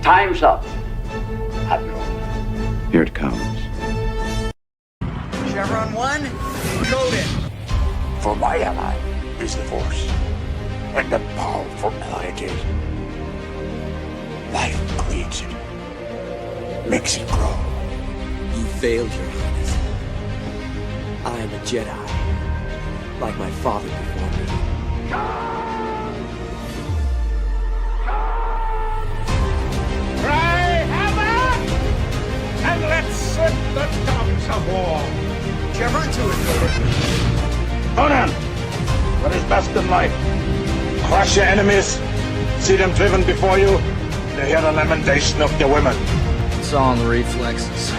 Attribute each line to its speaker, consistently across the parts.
Speaker 1: Time's up, Admiral.
Speaker 2: Here it comes.
Speaker 3: Chevron 1, coded.
Speaker 4: For my ally is the Force, and the powerful ally it is. Life creates it, makes it grow.
Speaker 5: You failed, Your Highness. I am a Jedi, like my father before me.
Speaker 4: Cry hammer, and let's set the tongues of war.
Speaker 3: Chevron 2 is coded.
Speaker 4: Conan, what is best in life? Crush your enemies, see them driven before you, to hear the lamentation of the women.
Speaker 6: It's all in the reflexes.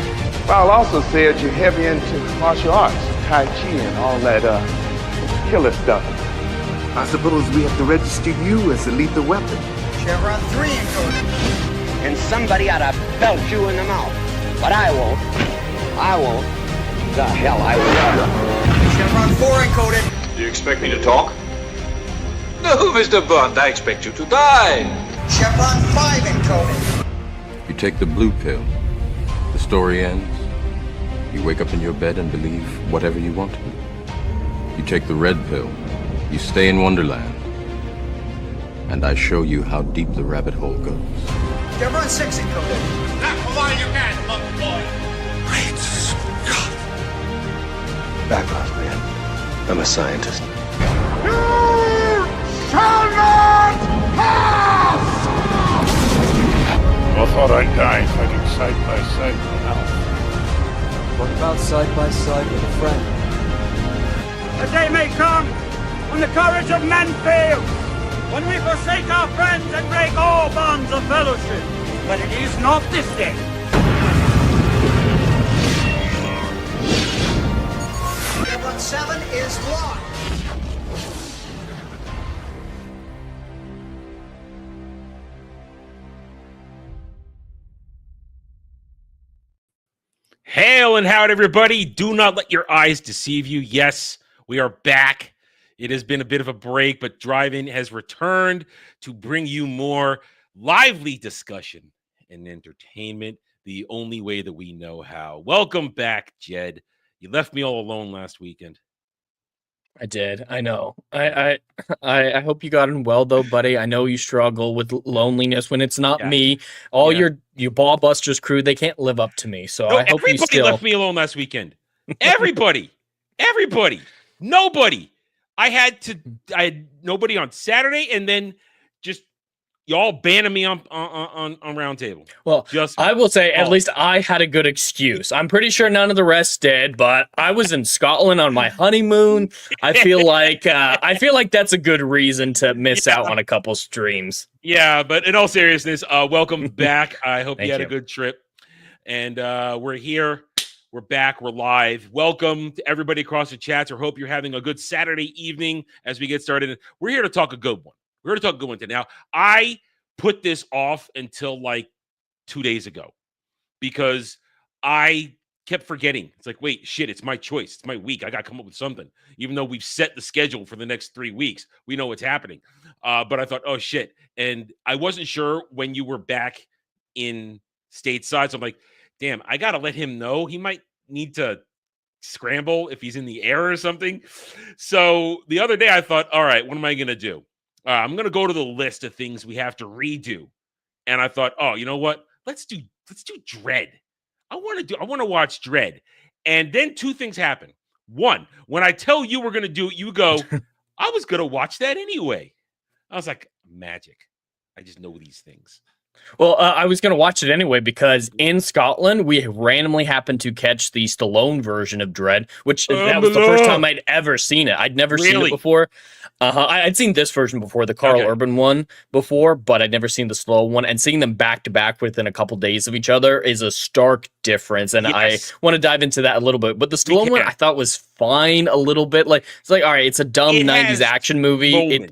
Speaker 7: I'll also say that you're heavy into martial arts, Tai Chi and all that killer stuff.
Speaker 8: I suppose we have to register you as a lethal weapon.
Speaker 3: Chevron 3 encoded.
Speaker 1: And somebody ought to belt you in the mouth. But I won't. I won't. The hell I will.
Speaker 3: Chevron 4 encoded.
Speaker 9: Do you expect me to talk? No, Mr. Bond, I expect you to die.
Speaker 3: Chevron 5 encoded.
Speaker 10: You take the blue pill. The story ends. You wake up in your bed and believe whatever you want to. You take the red pill. You stay in Wonderland. And I show you how deep the rabbit hole goes.
Speaker 3: Chevron 6 encoded.
Speaker 4: Not for while you can, monkey boy.
Speaker 8: Great Scott.
Speaker 2: Back off, man. I'm a scientist.
Speaker 4: You shall not pass!
Speaker 11: I thought I'd die fighting side by side with an elf.
Speaker 5: What about side by side with a friend?
Speaker 12: A day may come when the courage of men fails, when we forsake our friends and break all bonds of fellowship. But it is not this day.
Speaker 3: Chevron 7 is locked.
Speaker 13: Hail and howdy, everybody. Do not let your eyes deceive you. Yes, we are back. It has been a bit of a break, but Drive-In has returned to bring you more lively discussion and entertainment the only way that we know how. Welcome back, Jed. You left me all alone last weekend.
Speaker 14: I did. I know. I hope you got on well though, buddy. I know you struggle with loneliness when it's not me. All your Ball Busters crew, they can't live up to me. So I hope you still
Speaker 13: left me alone last weekend. Everybody. Nobody. I had nobody on Saturday, and then just y'all banning me on Roundtable.
Speaker 14: Well, I will say at least I had a good excuse. I'm pretty sure none of the rest did, but I was in Scotland on my honeymoon. I feel like that's a good reason to miss out on a couple streams.
Speaker 13: Yeah, but in all seriousness, welcome back. I hope you had
Speaker 14: you.
Speaker 13: a good trip, and we're here. We're back. We're live. Welcome to everybody across the chats. I hope you're having a good Saturday evening as we get started. We're here to talk a good one. We're going to talk a good one today. Now, I put this off until like 2 days ago because I kept forgetting. It's like, wait, shit, it's my choice. It's my week. I got to come up with something. Even though we've set the schedule for the next 3 weeks, we know what's happening. But I thought, oh, shit. And I wasn't sure when you were back in stateside. So I'm like, damn, I got to let him know. He might need to scramble if he's in the air or something. So the other day I thought, all right, what am I going to do? I'm going to go to the list of things we have to redo. And I thought, oh, you know what? Let's do Dredd. I want to watch Dredd. And then two things happen. One, when I tell you we're going to do it, you go, I was going to watch that anyway. I was like, magic. I just know these things.
Speaker 14: Well, I was going to watch it anyway because in Scotland, we randomly happened to catch the Stallone version of Dredd, which that was the first time I'd ever seen it. I'd never seen it before. I'd seen this version before, the Carl Urban one before, but I'd never seen the Stallone one. And seeing them back to back within a couple days of each other is a stark difference. And I want to dive into that a little bit. But the Stallone one I thought was fine a little bit. Like it's like, all right, it's a dumb 90s action movie.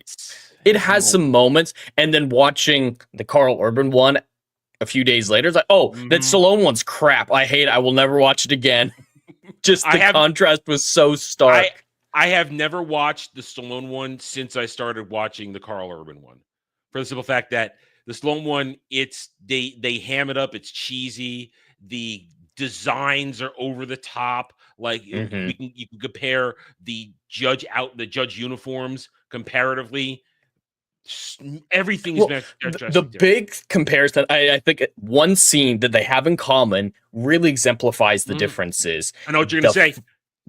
Speaker 14: It has some moments, and then watching the Carl Urban one a few days later, it's like, oh, that Stallone one's crap. I hate it. I will never watch it again. Just the contrast was so stark.
Speaker 13: I have never watched the Stallone one since I started watching the Carl Urban one, for the simple fact that The Stallone one, it's they ham it up. It's cheesy. The designs are over the top. Like you can compare the judge uniforms comparatively. Everything is
Speaker 14: the big comparison. I think one scene that they have in common really exemplifies the differences.
Speaker 13: I know what you're gonna say.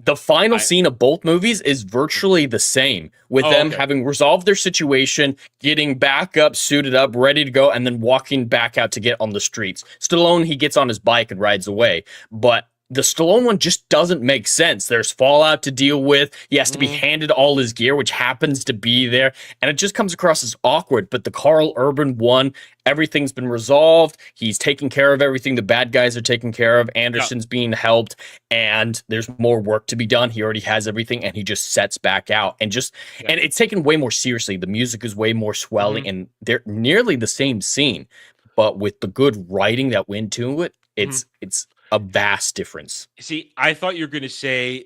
Speaker 14: The final scene of both movies is virtually the same, with them having resolved their situation, getting back up, suited up, ready to go, and then walking back out to get on the streets. Stallone, he gets on his bike and rides away. But the Stallone one just doesn't make sense. There's fallout to deal with. He has to be handed all his gear, which happens to be there. And it just comes across as awkward. But the Carl Urban one, everything's been resolved. He's taking care of everything. The bad guys are taken care of. Anderson's being helped. And there's more work to be done. He already has everything. And he just sets back out. And and it's taken way more seriously. The music is way more swelling. And they're nearly the same scene. But with the good writing that went to it, it's a vast difference.
Speaker 13: See, I thought you were going to say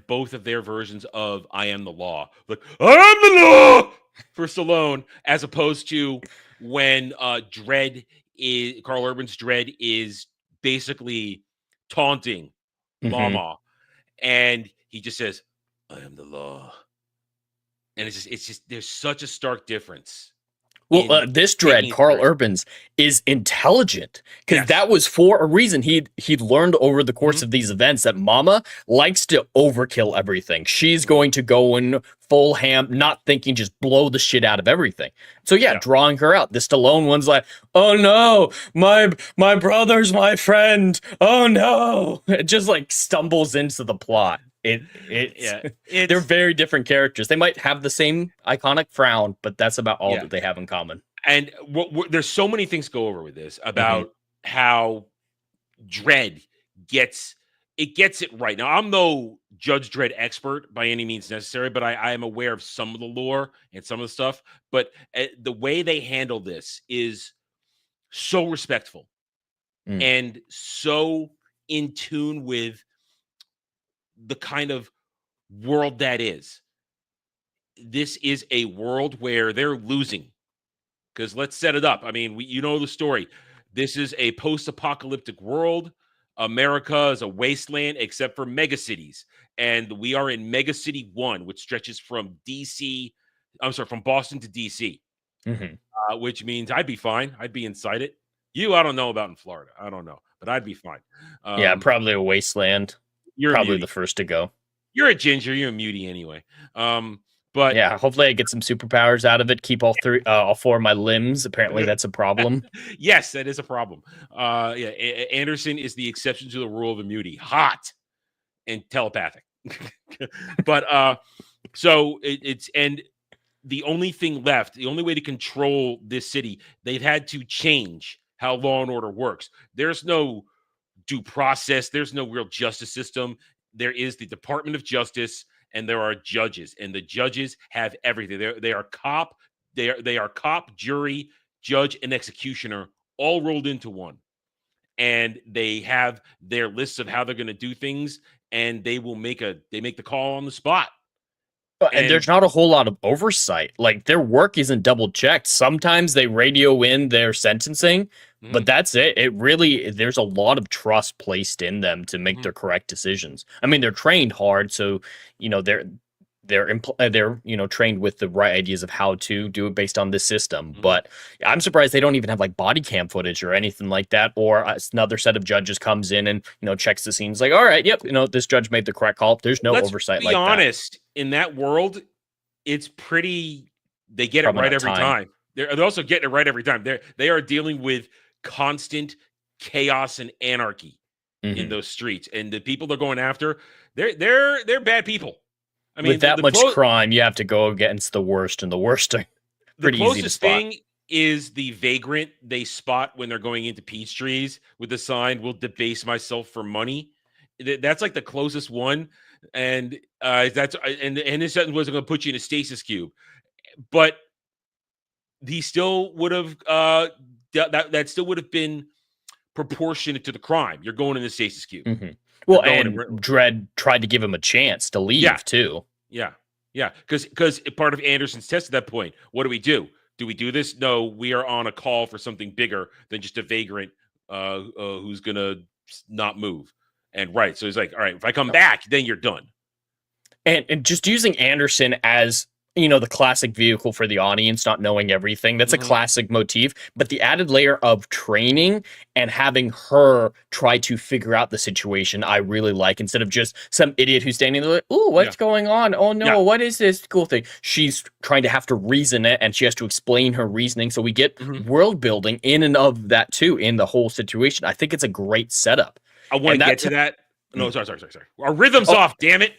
Speaker 13: both of their versions of "I Am the Law," like "I am the law" for Stallone, as opposed to when Carl Urban's Dredd is basically taunting Mama, and he just says, "I am the law," and it's just there's such a stark difference.
Speaker 14: Well, this Dredd, Carl Urban's, is intelligent because that was for a reason. He'd learned over the course of these events that Mama likes to overkill everything. She's going to go in full ham, not thinking, just blow the shit out of everything. So drawing her out. The Stallone one's like, "Oh no, my brother's my friend. Oh no!" It just like stumbles into the plot. They're very different characters. They might have the same iconic frown, but that's about all that they have in common.
Speaker 13: And there's so many things to go over with this about how Dredd gets it right. Now, I'm no Judge Dredd expert by any means necessary, but I am aware of some of the lore and some of the stuff. But the way they handle this is so respectful and so in tune with the kind of world that is. This is a world where they're losing. Because let's set it up. I mean, you know the story. This is a post-apocalyptic world. America is a wasteland except for megacities. And we are in Megacity 1, which stretches from from Boston to DC. Which means I'd be fine. I'd be inside it. I don't know about in Florida. I don't know. But I'd be fine.
Speaker 14: Probably a wasteland.
Speaker 13: You're
Speaker 14: probably the first to go.
Speaker 13: You're a ginger. You're a mutie anyway. But
Speaker 14: yeah, hopefully I get some superpowers out of it. Keep all four of my limbs. Apparently that's a problem.
Speaker 13: Yes, that is a problem. Anderson is the exception to the rule of a mutie. Hot and telepathic. But so it's and the only thing left, the only way to control this city, they've had to change how law and order works. There's no due process. There's no real justice system. There is the Department of Justice, and there are judges, and the judges have everything. They are cop, they are cop, jury, judge, and executioner all rolled into one. And they have their lists of how they're going to do things, and they make the call on the spot.
Speaker 14: And there's not a whole lot of oversight. Like, their work isn't double checked. Sometimes they radio in their sentencing, but that's it. There's a lot of trust placed in them to make their correct decisions. I mean, they're trained hard, so they're trained with the right ideas of how to do it based on this system. But I'm surprised they don't even have like body cam footage or anything like that. Or another set of judges comes in and checks the scenes. Like, all right, yep, this judge made the correct call. There's no oversight like that.
Speaker 13: Let's be honest. In that world, it's pretty. They get it right every time. They're also getting it right every time. They are dealing with constant chaos and anarchy in those streets, and the people they're going after, they're bad people. I mean,
Speaker 14: with that much crime, you have to go against the worst, and the worst are pretty easy to spot.
Speaker 13: The closest thing is the vagrant they spot when they're going into peach trees with the sign, "Will debase myself for money." That's like the closest one, and this sentence wasn't going to put you in a stasis cube, but he still would have that still would have been proportionate to the crime. You're going in the stasis cube.
Speaker 14: Well, and Dredd tried to give him a chance to leave too.
Speaker 13: Yeah. Because part of Anderson's test at that point, what do? Do we do this? No, we are on a call for something bigger than just a vagrant who's gonna not move. And right, so he's like, all right, if I come back, then you're done.
Speaker 14: And just using Anderson as, you know, the classic vehicle for the audience, not knowing everything. That's a classic motif. But the added layer of training and having her try to figure out the situation, I really like. Instead of just some idiot who's standing there like, ooh, what's going on? Oh, no, what is this cool thing? She's trying to have to reason it, and she has to explain her reasoning. So we get world building in and of that, too, in the whole situation. I think it's a great setup.
Speaker 13: I want to get to that. No, sorry. Our rhythm's off, damn it.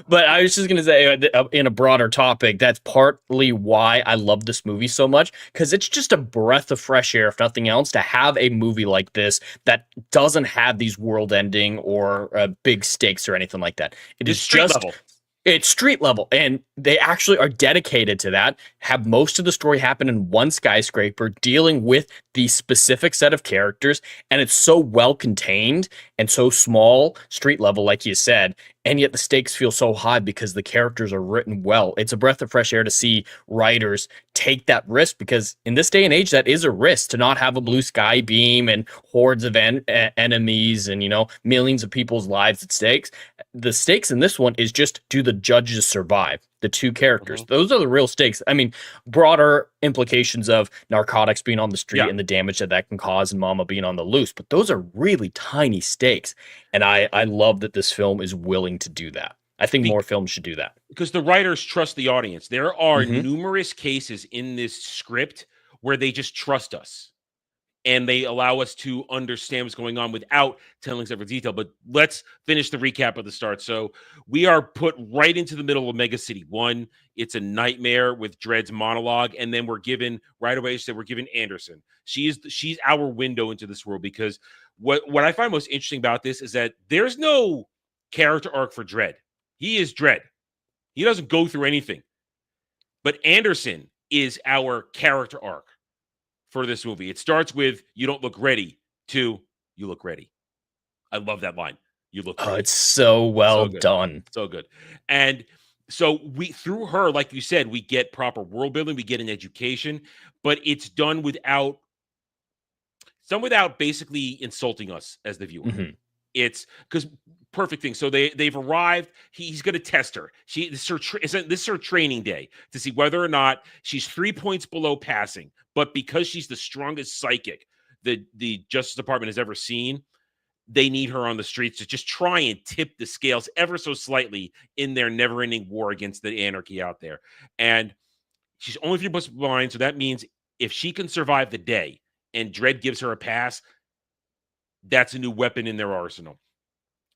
Speaker 14: But I was just going to say, in a broader topic, that's partly why I love this movie so much, because it's just a breath of fresh air, if nothing else, to have a movie like this that doesn't have these world-ending or big stakes or anything like that. It is
Speaker 13: street
Speaker 14: just...
Speaker 13: level.
Speaker 14: It's street level, and they actually are dedicated to that, have most of the story happen in one skyscraper, dealing with the specific set of characters, and it's so well contained and so small, street level, like you said, and yet the stakes feel so high because the characters are written well. It's a breath of fresh air to see writers take that risk, because in this day and age, that is a risk, to not have a blue sky beam and hordes of enemies and, you know, millions of people's lives at stakes. The stakes in this one is just, do the judges survive? The two characters. Those are the real stakes. I mean, broader implications of narcotics being on the street and the damage that can cause, and Mama being on the loose. But those are really tiny stakes. And I love that this film is willing to do that. I think more films should do that.
Speaker 13: Because the writers trust the audience. There are numerous cases in this script where they just trust us, and they allow us to understand what's going on without telling us every detail. But let's finish the recap of the start. So we are put right into the middle of Mega City 1. It's a nightmare with Dredd's monologue. And then we're given, right away, we're given Anderson. She's our window into this world, because what I find most interesting about this is that there's no character arc for Dredd. He is Dredd. He doesn't go through anything. But Anderson is our character arc for this movie. It starts with, you don't look ready, to, you look ready. I love that line. You look ready.
Speaker 14: Oh, it's so well done.
Speaker 13: So good. And so we, through her, like you said, we get proper world building, we get an education, but it's done without basically insulting us as the viewer. It's because perfect thing. So they've arrived. He's going to test her. This is her training day to see whether or not she's 3 points below passing. But because she's the strongest psychic the Justice Department has ever seen, they need her on the streets to just try and tip the scales ever so slightly in their never-ending war against the anarchy out there. And she's only 3 points behind, so that means if she can survive the day and Dredd gives her a pass, that's a new weapon in their arsenal.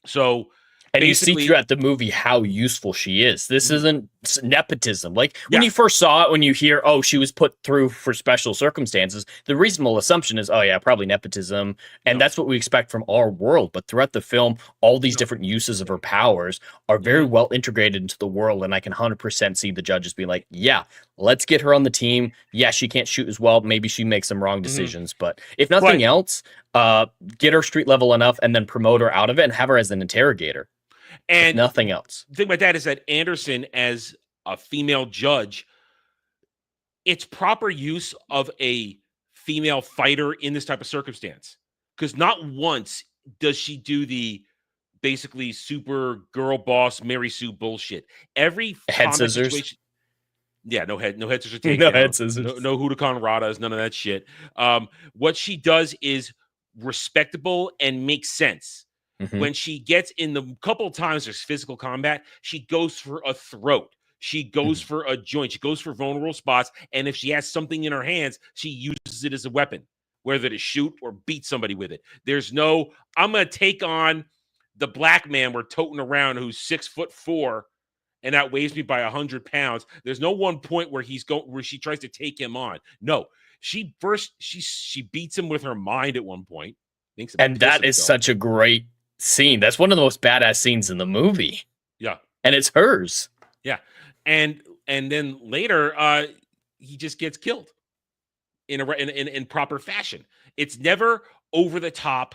Speaker 13: So,
Speaker 14: and you see throughout the movie how useful she is. This isn't nepotism. Like when you first saw it, when you hear, oh, she was put through for special circumstances, the reasonable assumption is, oh yeah, probably nepotism. And that's what we expect from our world. But throughout the film, all these different uses of her powers are very well integrated into the world. And I can 100% see the judges being like, yeah, let's get her on the team. Yeah, she can't shoot as well. Maybe she makes some wrong decisions. But if nothing else, get her street level enough and then promote her out of it and have her as an interrogator. And nothing else.
Speaker 13: The thing about that is that Anderson, as a female judge, it's proper use of a female fighter in this type of circumstance. Because not once does she do the basically super girl boss Mary Sue bullshit. Every
Speaker 14: head scissors.
Speaker 13: Situation, no head scissors.
Speaker 14: No head scissors.
Speaker 13: No Huracan Radas, none of that shit. What she does is respectable and makes sense. When she gets in the couple of times there's physical combat, she goes for a throat. She goes for a joint. She goes for vulnerable spots. And if she has something in her hands, she uses it as a weapon, whether to shoot or beat somebody with it. There's no, I'm going to take on the black man we're toting around who's 6'4" and outweighs me by 100 pounds. There's no one point where where she tries to take him on. No, she beats him with her mind at one point.
Speaker 14: And that is such a great scene. That's one of the most badass scenes in the movie.
Speaker 13: Yeah.
Speaker 14: And it's hers.
Speaker 13: Yeah. And then later he just gets killed in proper fashion. It's never over the top.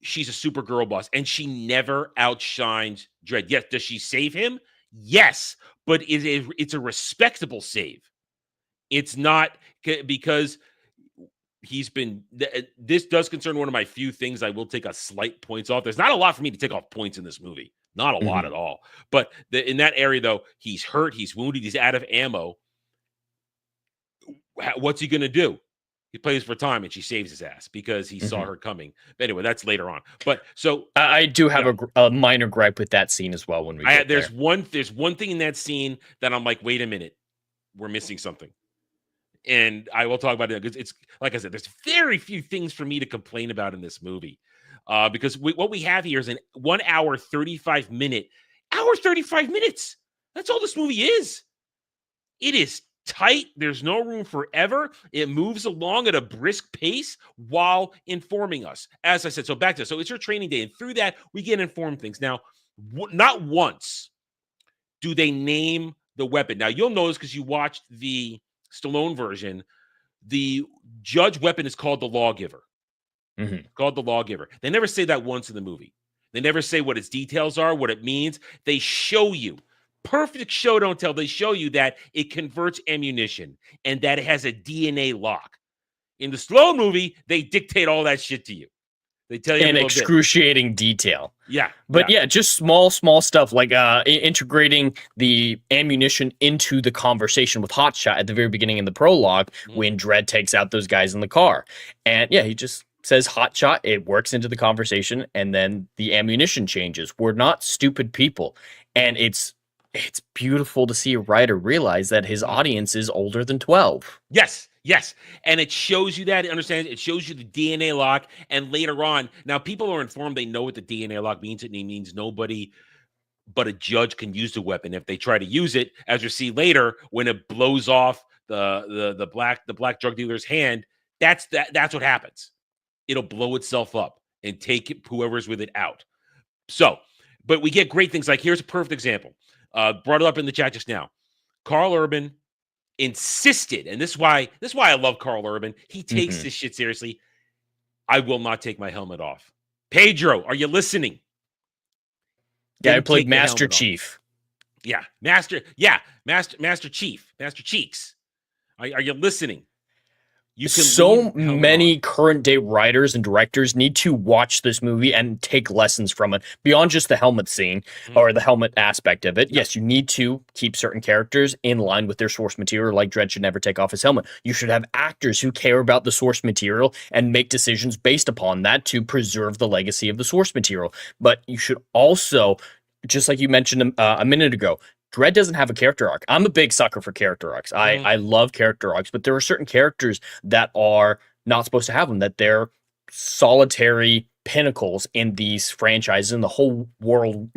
Speaker 13: She's a super girl boss and she never outshines Dredd. Yes, does she save him? Yes, but it's a respectable save. It's not because he's been. This does concern one of my few things. I will take a slight points off. There's not a lot for me to take off points in this movie. Not a lot at all. But in that area, though, he's hurt. He's wounded. He's out of ammo. What's he going to do? He plays for time, and she saves his ass because he saw her coming. But anyway, that's later on. But so
Speaker 14: I do have a minor gripe with that scene as well. When we get
Speaker 13: there's one thing in that scene that I'm like, wait a minute, we're missing something, and I will talk about it because it's like I said, there's very few things for me to complain about in this movie, because what we have here is an 1 hour 35 minutes. That's all this movie is. It is tight. There's no room for error. It moves along at a brisk pace while informing us. As I said, so back to so it's your training day, and through that we get informed things. Now, not once do they name the weapon. Now you'll notice because you watched the Stallone version, the judge weapon is called the Lawgiver. Called the Lawgiver. They never say that once in the movie. They never say what its details are, what it means. They show you. Perfect show, don't tell. They show you that it converts ammunition and that it has a DNA lock. In the Stallone movie, they dictate all that shit to you. They tell you
Speaker 14: in excruciating detail.
Speaker 13: Yeah.
Speaker 14: But just small stuff like integrating the ammunition into the conversation with Hotshot at the very beginning in the prologue when Dredd takes out those guys in the car. And he just says Hotshot, it works into the conversation, and then the ammunition changes. We're not stupid people. And it's beautiful to see a writer realize that his audience is older than 12.
Speaker 13: Yes. And it shows you that. It shows you the DNA lock. And later on, now people are informed. They know what the DNA lock means. It means nobody but a judge can use the weapon if they try to use it. As you see later, when it blows off the black drug dealer's hand, that's what happens. It'll blow itself up and take whoever's with it out. So, but we get great things like here's a perfect example. Brought it up in the chat just now. Carl Urban insisted, and this is why I love Carl Urban. He takes this shit seriously. I will not take my helmet off. Pedro, are you listening?
Speaker 14: I played Master Chief.
Speaker 13: Master Chief, Master Cheeks. Are you listening?
Speaker 14: So many current day writers and directors need to watch this movie and take lessons from it beyond just the helmet scene or the helmet aspect of it. Yes, you need to keep certain characters in line with their source material, like Dredd should never take off his helmet. You should have actors who care about the source material and make decisions based upon that to preserve the legacy of the source material. But you should also, just like you mentioned a minute ago, Dredd doesn't have a character arc. I'm a big sucker for character arcs. I love character arcs, but there are certain characters that are not supposed to have them, that they're solitary pinnacles in these franchises, and the whole world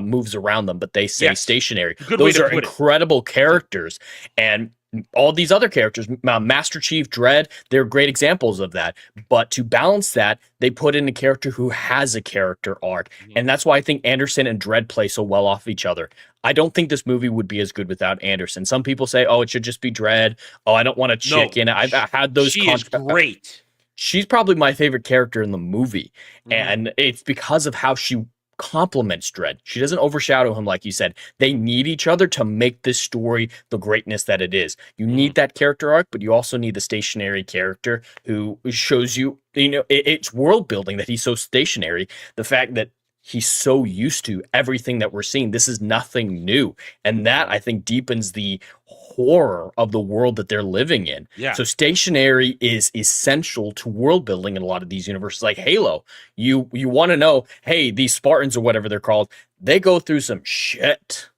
Speaker 14: moves around them, but they stay stationary. Those are incredible characters. And all these other characters, Master Chief, Dredd, they're great examples of that. But to balance that, they put in a character who has a character arc. And that's why I think Anderson and Dredd play so well off each other. I don't think this movie would be as good without Anderson. Some people say, it should just be Dredd. I don't want a chick in it. I've had those.
Speaker 13: She is great.
Speaker 14: She's probably my favorite character in the movie. And it's because of how she complements Dredd. She doesn't overshadow him, like you said. They need each other to make this story the greatness that it is. You need that character arc, but you also need the stationary character who shows you, it's world building that he's so stationary. The fact that he's so used to everything that we're seeing. This is nothing new. And that, I think, deepens the horror of the world that they're living in. So stationary is essential to world building in a lot of these universes. Like Halo, you want to know, hey, these Spartans or whatever they're called, they go through some shit.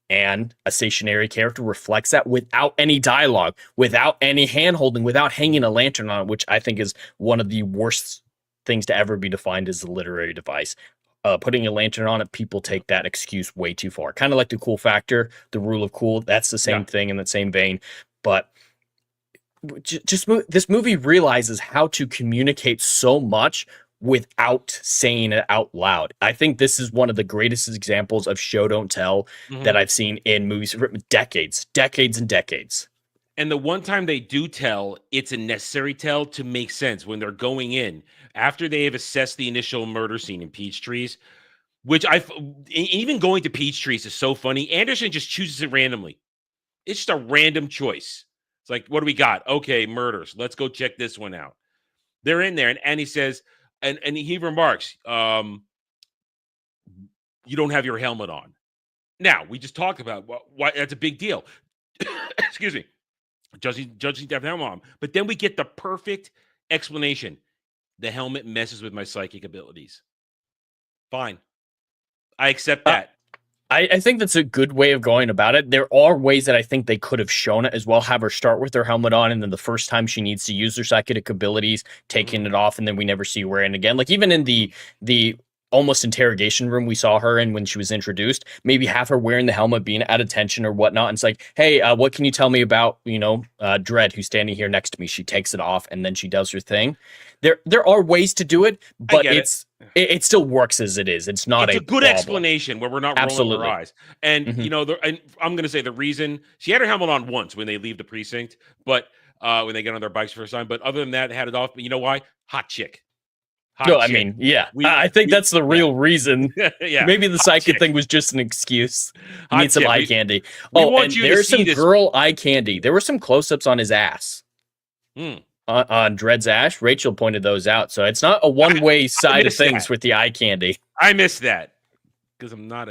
Speaker 14: And a stationary character reflects that without any dialogue, without any hand-holding, without hanging a lantern on it, which I think is one of the worst things to ever be defined as a literary device. Putting a lantern on it, people take that excuse way too far. Kind of like the cool factor, the rule of cool. That's the same thing in that same vein. But this movie realizes how to communicate so much without saying it out loud. I think this is one of the greatest examples of show don't tell that I've seen in movies for decades and decades.
Speaker 13: And the one time they do tell, it's a necessary tell to make sense when they're going in after they have assessed the initial murder scene in Peachtrees, which even going to Peachtrees is so funny. Anderson just chooses it randomly. It's just a random choice. It's like, what do we got? Okay, murders. Let's go check this one out. They're in there, and he says, and he remarks, you don't have your helmet on. Now, we just talked about why that's a big deal. Excuse me. Judging to have the helmet on. But then we get the perfect explanation. The helmet messes with my psychic abilities. Fine. I accept that.
Speaker 14: I think that's a good way of going about it. There are ways that I think they could have shown it as well. Have her start with her helmet on, and then the first time she needs to use her psychic abilities, taking it off, and then we never see her wearing it again. Like even in the almost interrogation room we saw her in when she was introduced, maybe have her wearing the helmet, being at attention or whatnot. And it's like, hey, what can you tell me about, Dredd, who's standing here next to me? She takes it off and then she does her thing. There are ways to do it, but it still works as it is. It's not
Speaker 13: a good
Speaker 14: problem.
Speaker 13: Explanation where we're not rolling our eyes. And and I'm going to say the reason she had her helmet on once when they leave the precinct, but when they get on their bikes first time. But other than that, they had it off. But you know why? Hot chick.
Speaker 14: I mean, yeah. I think that's the real reason.
Speaker 13: Yeah.
Speaker 14: Maybe the psychic thing was just an excuse. You need some eye candy.
Speaker 13: And
Speaker 14: there's some girl eye candy. There were some close-ups on his ass. On Dredd's ass. Rachel pointed those out. So it's not a one-way side of things with the eye candy.
Speaker 13: I missed that because I'm not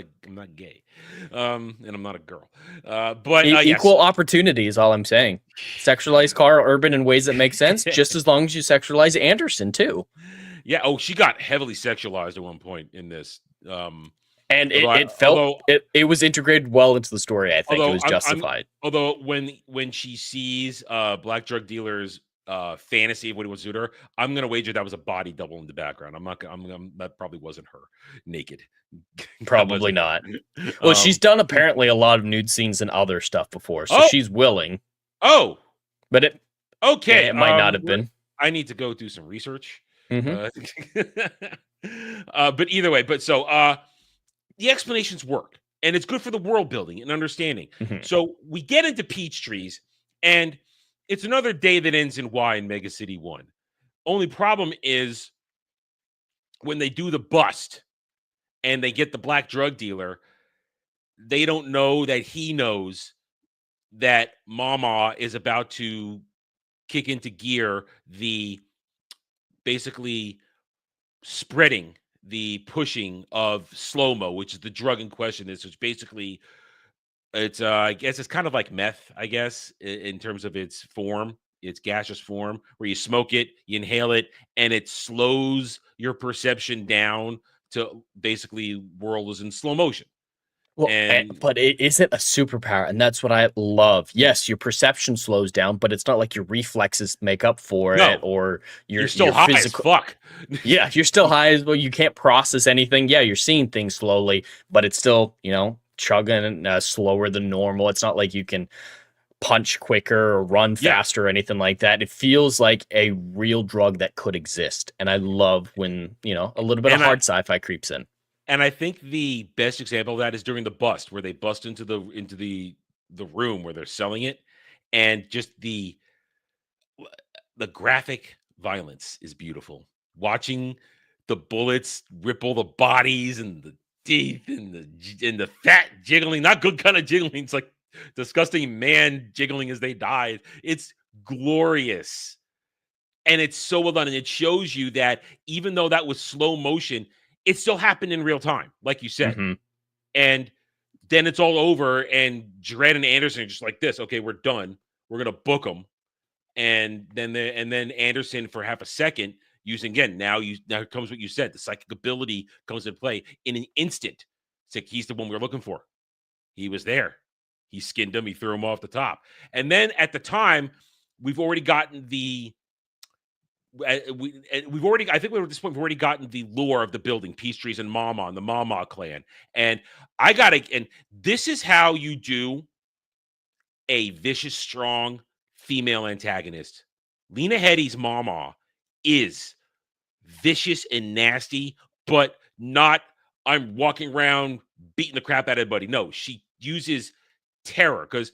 Speaker 13: gay, and I'm not a girl. But
Speaker 14: equal opportunity is all I'm saying. Sexualize Carl Urban in ways that make sense, just as long as you sexualize Anderson too.
Speaker 13: Yeah. Oh, she got heavily sexualized at one point in this.
Speaker 14: And it was integrated well into the story. I think it was justified.
Speaker 13: Although when she sees black drug dealers fantasy of what he wants to do to her, I'm gonna wager that was a body double in the background. That probably wasn't her naked.
Speaker 14: Probably not. Well, she's done apparently a lot of nude scenes and other stuff before, so she's willing.
Speaker 13: Oh,
Speaker 14: but it might not have been.
Speaker 13: I need to go do some research.
Speaker 14: Mm-hmm.
Speaker 13: But either way, the explanations work, and it's good for the world building and understanding.
Speaker 14: Mm-hmm.
Speaker 13: So we get into peach trees, and it's another day that ends in Y in Mega City 1. Only problem is when they do the bust and they get the black drug dealer, they don't know that he knows that Mama is about to kick into gear basically spreading the pushing of slow-mo, which is the drug in question. Which basically I guess it's kind of like meth, I guess, in terms of its form, its gaseous form, where you smoke it, you inhale it, and it slows your perception down to basically world is in slow motion.
Speaker 14: Well, but it isn't a superpower, and that's what I love. Yes, your perception slows down, but it's not like your reflexes make up for it, or you're
Speaker 13: still high as fuck.
Speaker 14: Yeah, you're still high as well. You can't process anything. Yeah, you're seeing things slowly, but it's still, chugging slower than normal. It's not like you can punch quicker or run faster or anything like that. It feels like a real drug that could exist, and I love when a little bit of hard sci-fi creeps in.
Speaker 13: And I think the best example of that is during the bust, where they bust into the room where they're selling it, and just the graphic violence is beautiful. Watching the bullets ripple the bodies and the teeth and the fat jiggling, not good kind of jiggling. It's like disgusting man jiggling as they die. It's glorious, and it's so well done, and it shows you that even though that was slow motion, it still happened in real time, like you said.
Speaker 14: Mm-hmm.
Speaker 13: And then it's all over, and Dredd and Anderson are just like this. Okay, we're done. We're gonna book them, and then Anderson for half a second using again. Now comes what you said. The psychic ability comes into play in an instant. It's like he's the one we were looking for. He was there. He skinned him. He threw him off the top. And then at the time, we've already gotten the. I think we're at this point, we've already gotten the lore of the building, Peace Trees and Mama and the Mama clan. And and this is how you do a vicious, strong female antagonist. Lena Headey's Mama is vicious and nasty, but not, I'm walking around beating the crap out of everybody. No, she uses terror because,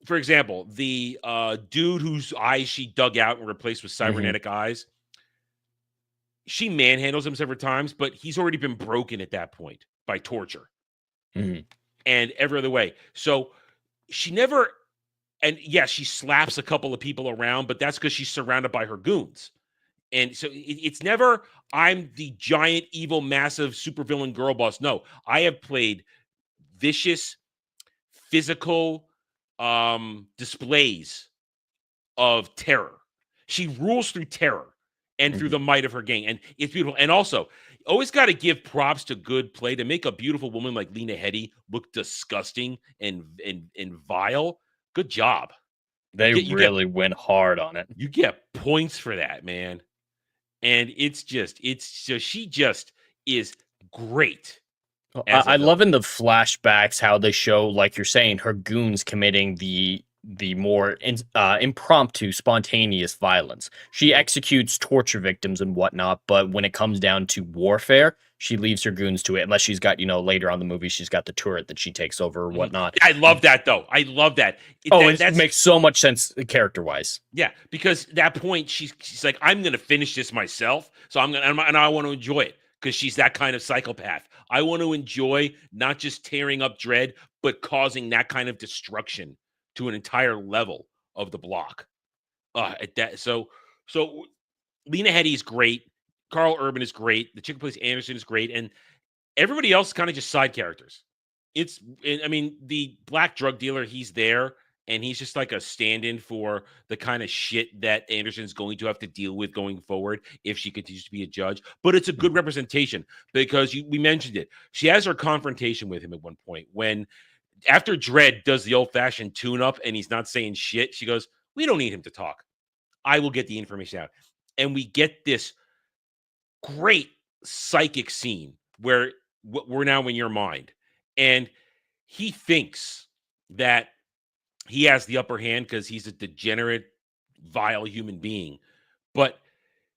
Speaker 13: for example, the dude whose eyes she dug out and replaced with cybernetic eyes, she manhandles him several times, but he's already been broken at that point by torture and every other way. So she never And yeah, she slaps a couple of people around, but that's because she's surrounded by her goons. And so it's never, I'm the giant, evil, massive supervillain girl boss. No, I have played vicious, physical displays of terror. She rules through terror and through the might of her gang. And it's beautiful. And also, always got to give props to good play. To make a beautiful woman like Lena Headey look disgusting and vile. Good job.
Speaker 14: They really went hard on it.
Speaker 13: You get points for that, man. And so she just is great.
Speaker 14: I love in the flashbacks how they show, like you're saying, her goons committing the more impromptu, spontaneous violence. She executes torture victims and whatnot, but when it comes down to warfare, she leaves her goons to it, unless she's got, later on in the movie, she's got the turret that she takes over or whatnot.
Speaker 13: I love that, though. I love that.
Speaker 14: It makes so much sense character-wise.
Speaker 13: Yeah, because at that point, she's like, I'm going to finish this myself, so and I want to enjoy it, because she's that kind of psychopath. I want to enjoy not just tearing up Dredd, but causing that kind of destruction to an entire level of the block. So Lena Headey is great. Carl Urban is great. The chick who plays Anderson is great. And everybody else is kind of just side characters. The black drug dealer, he's there, and he's just like a stand-in for the kind of shit that Anderson's going to have to deal with going forward if she continues to be a judge. But it's a good representation because we mentioned it. She has her confrontation with him at one point when, after Dredd does the old-fashioned tune-up and he's not saying shit, she goes, we don't need him to talk. I will get the information out. And we get this great psychic scene where we're now in your mind. And he thinks that he has the upper hand because he's a degenerate, vile human being. But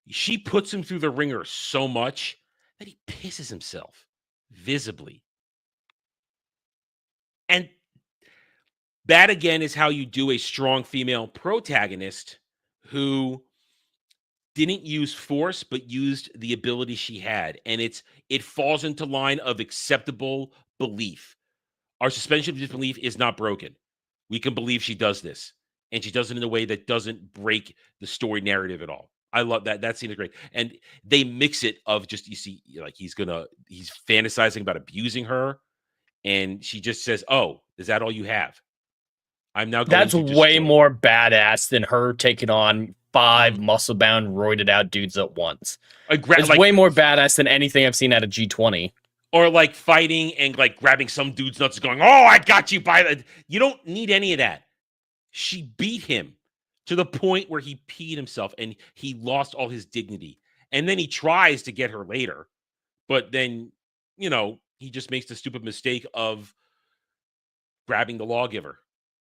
Speaker 13: she puts him through the ringer so much that he pisses himself visibly. And that, again, is how you do a strong female protagonist who didn't use force, but used the ability she had. And it falls into line of acceptable belief. Our suspension of disbelief is not broken. We can believe she does this. And she does it in a way that doesn't break the story narrative at all. I love that. That scene is great. And they mix it of just, you see, like he's fantasizing about abusing her. And she just says, oh, is that all you have? I'm now going
Speaker 14: That's
Speaker 13: to
Speaker 14: way more badass than her taking on 5 muscle-bound, roided-out dudes at once. It's way more badass than anything I've seen out of G20.
Speaker 13: Or like fighting and like grabbing some dude's nuts and going, oh, I got you by the... You don't need any of that. She beat him to the point where he peed himself and he lost all his dignity. And then he tries to get her later. But then, he just makes the stupid mistake of grabbing the lawgiver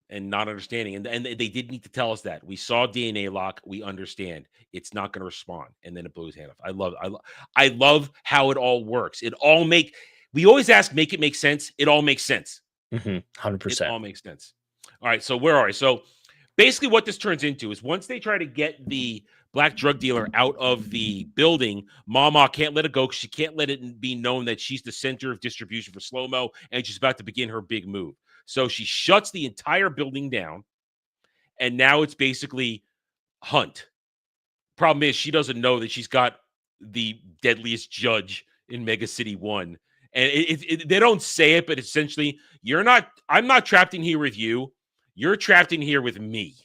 Speaker 13: and not understanding. And they did need to tell us that. We saw DNA lock. We understand. It's not going to respond. And then it blew his hand off. I love how it all works. We always ask, make it make sense. It all makes sense.
Speaker 14: 100%.
Speaker 13: It all makes sense. All right. So where are we? So basically what this turns into is once they try to get the black drug dealer out of the building, Mama can't let it go because she can't let it be known that she's the center of distribution for slow-mo and she's about to begin her big move. So she shuts the entire building down, and now it's basically hunt. Problem is, she doesn't know that she's got the deadliest judge in Mega City 1. And they don't say it, but essentially, I'm not trapped in here with you. You're trapped in here with me.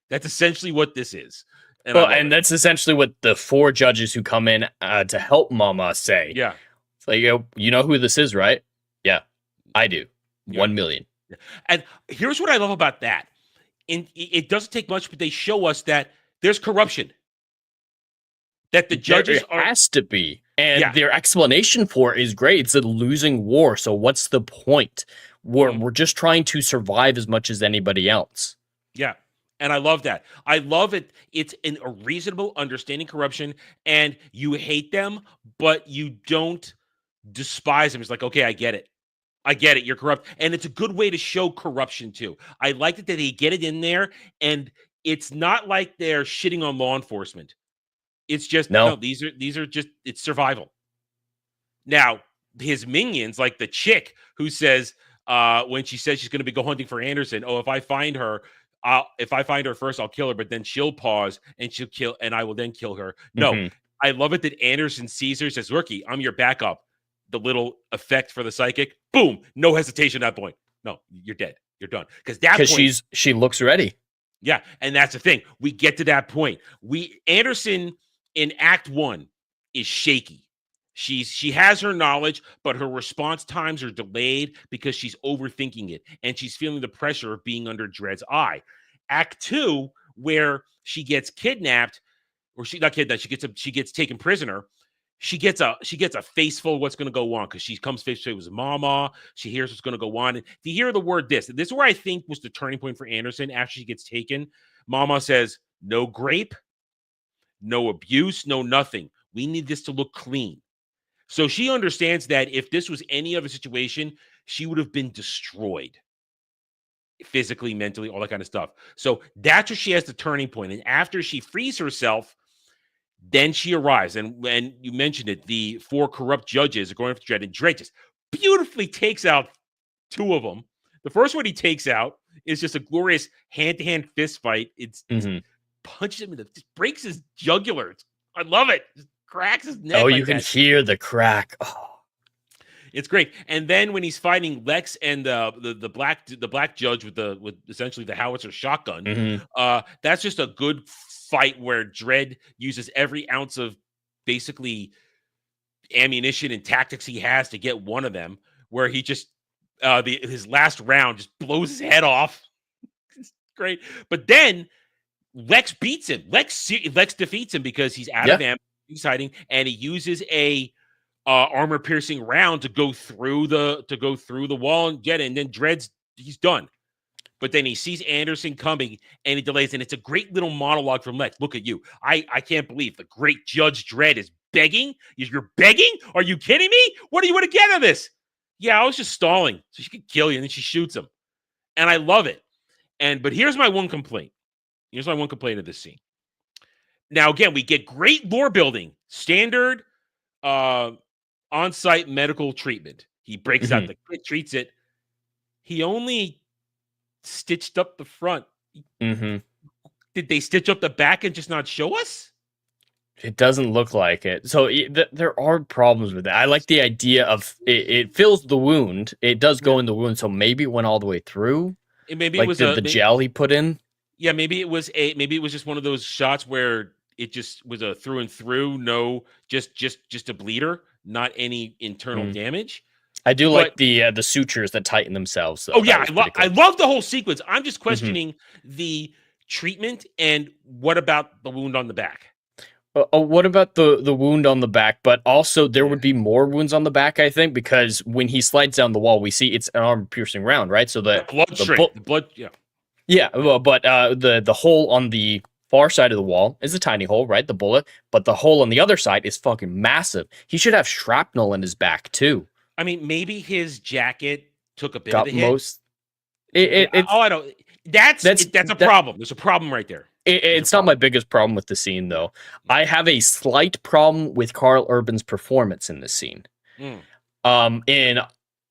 Speaker 13: That's essentially what this is. And
Speaker 14: that's essentially what the 4 judges who come in to help Mama say.
Speaker 13: Yeah.
Speaker 14: It's like, you know who this is, right? Yeah, I do. Yeah. 1 million.
Speaker 13: And here's what I love about that. It doesn't take much, but they show us that there's corruption. That the judges
Speaker 14: has to be. And their explanation for it is great. It's a losing war. So what's the point? We're just trying to survive as much as anybody else.
Speaker 13: Yeah. And I love that. I love it. It's a reasonable understanding corruption, and you hate them, but you don't despise them. It's like, okay, I get it. You're corrupt. And it's a good way to show corruption too. I like that they get it in there, and it's not like they're shitting on law enforcement. It's just, no, these are just, it's survival. Now, his minions, like the chick who says, when she says she's going to go hunting for Anderson, oh, if I find her, if I find her first, I'll kill her, but then she'll pause and she'll kill, and I will then kill her. No,
Speaker 14: Mhm.
Speaker 13: I love it that Anderson sees her, says, Rookie, I'm your backup. The little effect for the psychic, boom, no hesitation at that point. No, you're dead. You're done. Because
Speaker 14: she looks ready.
Speaker 13: Yeah, and that's the thing. We get to that point. Anderson in Act 1 is shaky. She has her knowledge, but her response times are delayed because she's overthinking it, and she's feeling the pressure of being under Dredd's eye. Act 2, where she gets kidnapped, or she gets taken prisoner. She gets a face full of what's going to go on because she comes face to face with Mama. She hears what's going to go on. And to hear the word this is where I think was the turning point for Anderson after she gets taken. Mama says, no grape, no abuse, no nothing. We need this to look clean. So she understands that if this was any other situation, she would have been destroyed. Physically, mentally, all that kind of stuff. So that's where she has the turning point. And after she frees herself, then she arrives. And when you mentioned it, the 4 corrupt judges are going after Dredd, and Dredd just beautifully takes out 2 of them. The first one he takes out is just a glorious hand-to-hand fist fight. It's punches him in just breaks his jugular. I love it. Just cracks his neck.
Speaker 14: Oh, you can hear the crack. Oh.
Speaker 13: It's great. And then when he's fighting Lex and the black judge with essentially the howitzer shotgun, that's just a good fight where Dredd uses every ounce of basically ammunition and tactics he has to get one of them, where he just his last round just blows his head off. It's great. But then Lex beats him. Lex defeats him because he's out of ammo, he's hiding, and he uses a armor piercing round to go through the wall and get it. And then he's done. But then he sees Anderson coming and he delays. And it's a great little monologue from Lex. Look at you. I can't believe the great Judge Dredd is begging. You're begging? Are you kidding me? What do you want to get out of this? Yeah, I was just stalling so she could kill you. And then she shoots him. And I love it. But here's my one complaint. Here's my one complaint of this scene. Now, again, we get great lore building. Standard on-site medical treatment. He breaks out the kit, treats it. He only stitched up the front. Did they stitch up the back and just not show us?
Speaker 14: It doesn't look like it. So there are problems with it. I like the idea of it fills the wound. It does go in the wound, so maybe it went all the way through.
Speaker 13: Maybe
Speaker 14: like
Speaker 13: it was
Speaker 14: the gel he put in.
Speaker 13: Yeah, maybe it was just one of those shots where it just was a through and through, no, just a bleeder, not any internal damage.
Speaker 14: I do like the sutures that tighten themselves. Though.
Speaker 13: Oh yeah, I love the whole sequence. I'm just questioning the treatment and what about the wound on the back?
Speaker 14: What about the wound on the back? But also there would be more wounds on the back, I think, because when he slides down the wall, we see it's an armor-piercing round, right? So the
Speaker 13: blood, yeah.
Speaker 14: Yeah, but the hole on the far side of the wall is a tiny hole, right? The bullet, but the hole on the other side is fucking massive. He should have shrapnel in his back too.
Speaker 13: I mean, maybe his jacket took a bit of a
Speaker 14: hit.
Speaker 13: I don't. That's a problem. There's a problem right there.
Speaker 14: It's not my biggest problem with the scene, though. I have a slight problem with Karl Urban's performance in this scene.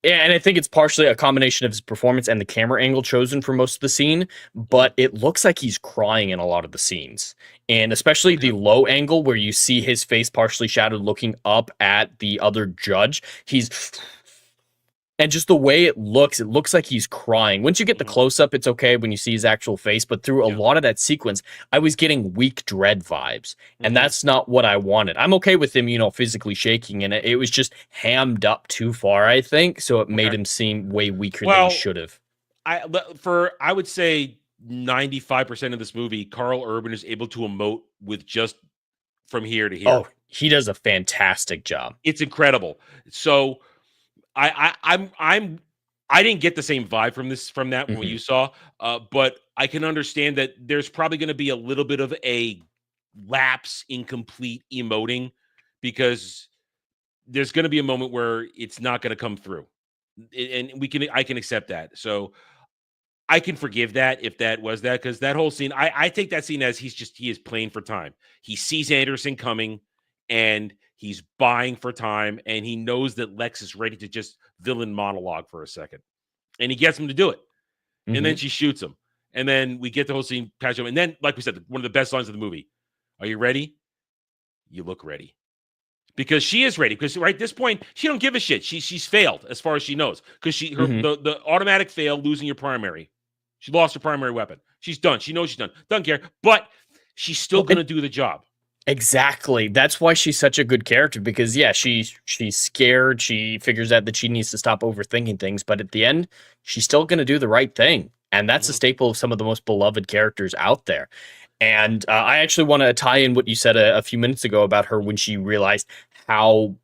Speaker 14: And I think it's partially a combination of his performance and the camera angle chosen for most of the scene, but it looks like he's crying in a lot of the scenes. And especially the low angle where you see his face partially shadowed looking up at the other judge. And just the way it looks like he's crying. Once you get the close-up, it's okay when you see his actual face, but through a lot of that sequence, I was getting weak Dredd vibes, and that's not what I wanted. I'm okay with him, physically shaking, and it was just hammed up too far, I think, so it made him seem way weaker than he should have.
Speaker 13: I would say 95% of this movie, Karl Urban is able to emote with just from here to here.
Speaker 14: Oh, he does a fantastic job.
Speaker 13: It's incredible. So I didn't get the same vibe from that what you saw, but I can understand that there's probably going to be a little bit of a lapse in complete emoting because there's going to be a moment where it's not going to come through, and I can accept that. So I can forgive that if that was that, because that whole scene, I take that scene as he is playing for time. He sees Anderson coming and he's buying for time, and he knows that Lex is ready to just villain monologue for a second, and he gets him to do it. And then she shoots him. And then we get the whole scene, patch him. And then, like we said, one of the best lines of the movie. Are you ready? You look ready. Because she is ready. Because right at this point, she don't give a shit. She's failed as far as she knows. Because the automatic fail, losing your primary. She lost her primary weapon. She's done. She knows she's done. Doesn't care. But she's still going to do the job.
Speaker 14: Exactly. That's why she's such a good character, because she's scared. She figures out that she needs to stop overthinking things, but at the end, she's still going to do the right thing. And that's a staple of some of the most beloved characters out there. And I actually want to tie in what you said a few minutes ago about her when she realized how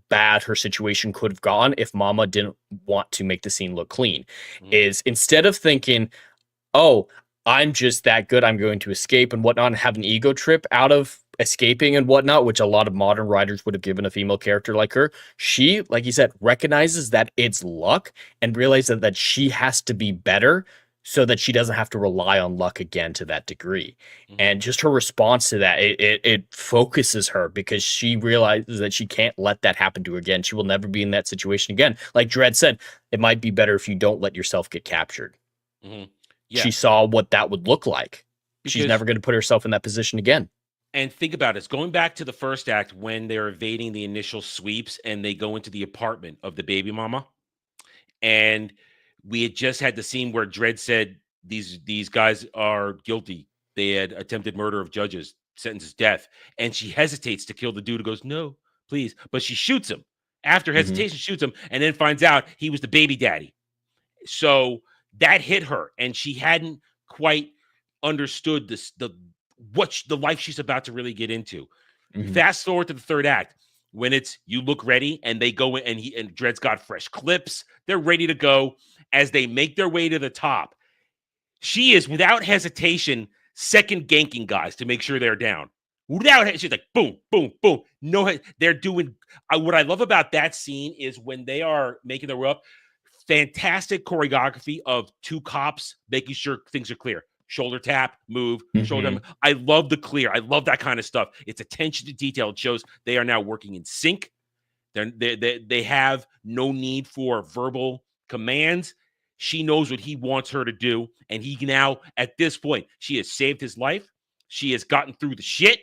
Speaker 14: bad her situation could have gone if Mama didn't want to make the scene look clean. Is instead of thinking, oh, I'm just that good, I'm going to escape and whatnot, and have an ego trip out of escaping and whatnot, which a lot of modern writers would have given a female character like her. She, like you said, recognizes that it's luck and realizes that she has to be better so that she doesn't have to rely on luck again to that degree. And just her response to that, it focuses her, because she realizes that she can't let that happen to her again. She will never be in that situation again. Like Dredd said, it might be better if you don't let yourself get captured. She saw what that would look like. She's never going to put herself in that position again.
Speaker 13: And think about it. Going back to the first act when they're evading the initial sweeps and they go into the apartment of the baby mama. And we had just had the scene where Dredd said these guys are guilty. They had attempted murder of judges, sentences death. And she hesitates to kill the dude who goes, no, please. But she shoots him. After hesitation, shoots him, and then finds out he was the baby daddy. So that hit her, and she hadn't quite understood the life she's about to really get into. Fast forward to the third act when it's you look ready, and they go in, and Dredd's got fresh clips. They're ready to go as they make their way to the top. She is without hesitation second ganking guys to make sure they're down. She's like boom, boom, boom. No, they're doing. What I love about that scene is when they are making their way up. Fantastic choreography of two cops making sure things are clear. Shoulder tap, move, shoulder. I love the clear. I love that kind of stuff. It's attention to detail. It shows they are now working in sync. They have no need for verbal commands. She knows what he wants her to do. And he now, at this point, she has saved his life. She has gotten through the shit.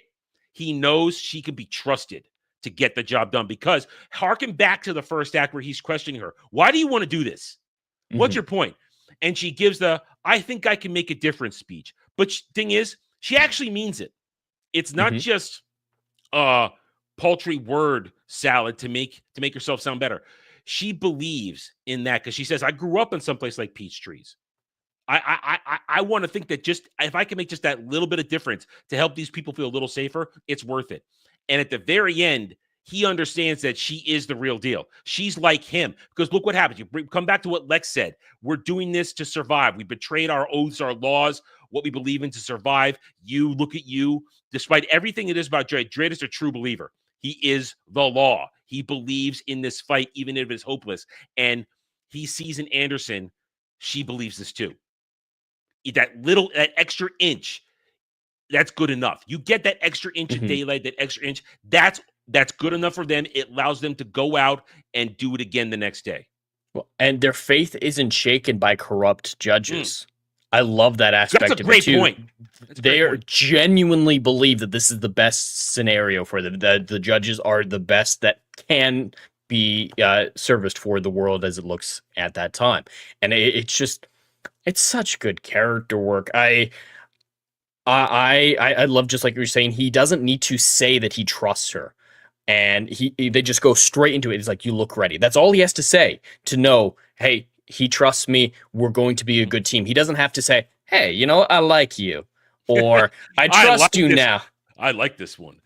Speaker 13: He knows she can be trusted to get the job done, because harken back to the first act where he's questioning her. Why do you want to do this? What's your point? And she gives the, I think I can make a difference speech. But thing is, she actually means it. It's not just paltry word salad to make herself sound better. She believes in that, because she says, I grew up in some place like peach trees. I want to think that just if I can make just that little bit of difference to help these people feel a little safer, it's worth it. And at the very end, he understands that she is the real deal. She's like him, because look what happens. You come back to what Lex said. We're doing this to survive. We betrayed our oaths, our laws, what we believe in to survive. You look at you, despite everything it is about Dredd. Dredd is a true believer. He is the law. He believes in this fight, even if it's hopeless. And he sees in Anderson, she believes this too. That extra inch, that's good enough. You get that extra inch of daylight, that extra inch, that's good enough for them. It allows them to go out and do it again the next day.
Speaker 14: Well, and their faith isn't shaken by corrupt judges. I love that aspect of it too.
Speaker 13: That's a great point.
Speaker 14: They genuinely believe that this is the best scenario for them. The judges are the best that can be serviced for the world as it looks at that time. And it's such good character work. I love, just like you were saying, he doesn't need to say that he trusts her. And they just go straight into it. It's like, you look ready. That's all he has to say to know, hey, he trusts me. We're going to be a good team. He doesn't have to say, hey, I like you. Or, I trust you now.
Speaker 13: I like this one.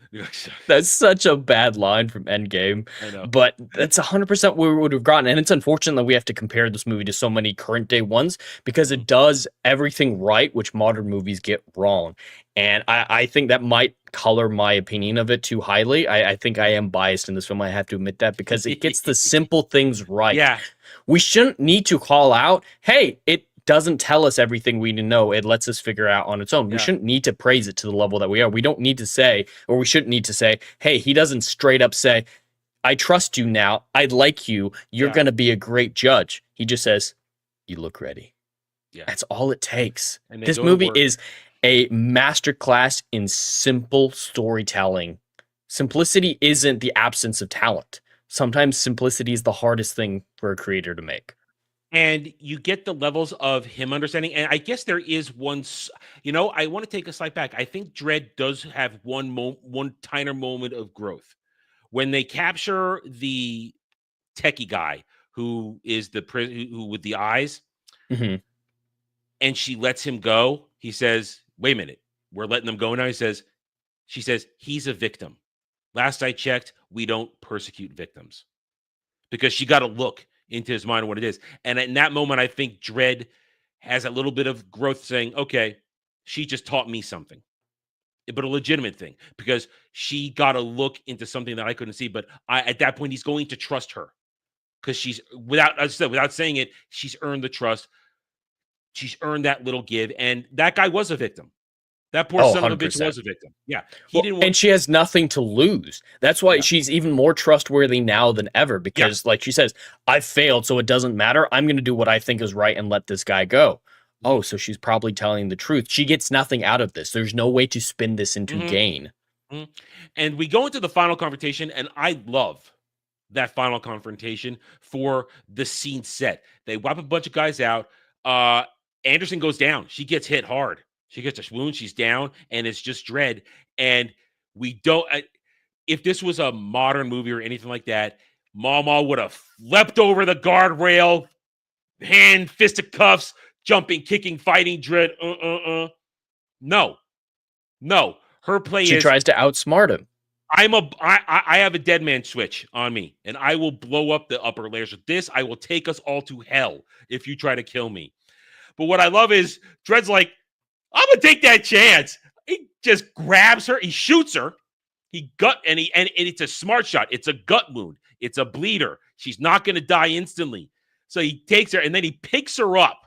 Speaker 14: That's such a bad line from Endgame.
Speaker 13: I know.
Speaker 14: But that's 100% what we would have gotten. And it's unfortunate that we have to compare this movie to so many current day ones, because it does everything right, which modern movies get wrong. And I think that might color my opinion of it too highly. I think I am biased in this film. I have to admit that, because it gets the simple things right.
Speaker 13: Yeah.
Speaker 14: We shouldn't need to call out, hey, it doesn't tell us everything we need to know. It lets us figure out on its own. We shouldn't need to praise it to the level that we are. We don't need to say, or we shouldn't need to say, hey, he doesn't straight up say, I trust you now. I like you. You're going to be a great judge. He just says, you look ready.
Speaker 13: Yeah.
Speaker 14: That's all it takes.
Speaker 13: And they
Speaker 14: This
Speaker 13: go to
Speaker 14: movie
Speaker 13: work.
Speaker 14: is a masterclass in simple storytelling. Simplicity isn't the absence of talent. Sometimes simplicity is the hardest thing for a creator to make.
Speaker 13: And you get the levels of him understanding. And I guess there is one, I want to take a slide back. I think Dredd does have one tiny moment of growth when they capture the techie guy who is who with the eyes,
Speaker 14: Mm-hmm.
Speaker 13: and she lets him go. He says, "Wait a minute, we're letting them go now." She says, "He's a victim. Last I checked, we don't persecute victims," because she got to look into his mind what it is. And in that moment, I think Dredd has a little bit of growth, saying, "Okay, she just taught me something." But a legitimate thing, because she got to look into something that I couldn't see. But at that point, he's going to trust her because she's, without, as I said, without saying it, she's earned the trust. She's earned that little give. And that guy was a victim. That poor son of a bitch
Speaker 14: 100%.
Speaker 13: was a victim. Yeah.
Speaker 14: And she has nothing to lose. That's why she's even more trustworthy now than ever, because like she says, I failed, so it doesn't matter. I'm going to do what I think is right and let this guy go. Oh, so she's probably telling the truth. She gets nothing out of this. There's no way to spin this into gain.
Speaker 13: And we go into the final confrontation, and I love that final confrontation for the scene set. They wipe a bunch of guys out. Anderson goes down. She gets hit hard. She gets a wound. She's down, and it's just Dredd. And we don't. If this was a modern movie or anything like that, Mama would have leapt over the guardrail, hand, fisticuffs, jumping, kicking, fighting Dredd. No. Her play
Speaker 14: She tries to outsmart him.
Speaker 13: I have a dead man switch on me, and I will blow up the upper layers of this. I will take us all to hell if you try to kill me. But what I love is Dredd's like, I'm gonna take that chance. He just grabs her, he shoots her, and it's a smart shot. It's a gut wound, it's a bleeder. She's not gonna die instantly. So he takes her and then he picks her up.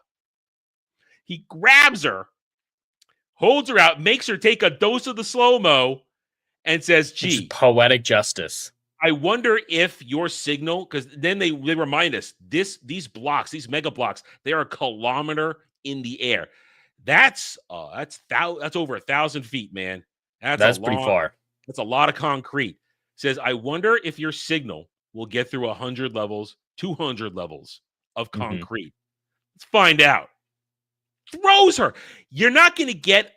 Speaker 13: He grabs her, holds her out, makes her take a dose of the slow-mo, and says, gee,
Speaker 14: poetic justice.
Speaker 13: I wonder if your signal, because then they remind us, these blocks, these mega blocks, they are a kilometer in the air. That's over 1,000 feet, man.
Speaker 14: That's pretty far.
Speaker 13: That's a lot of concrete. Says, I wonder if your signal will get through 100 levels, 200 levels of concrete. Let's find out. Throws her. You're not going to get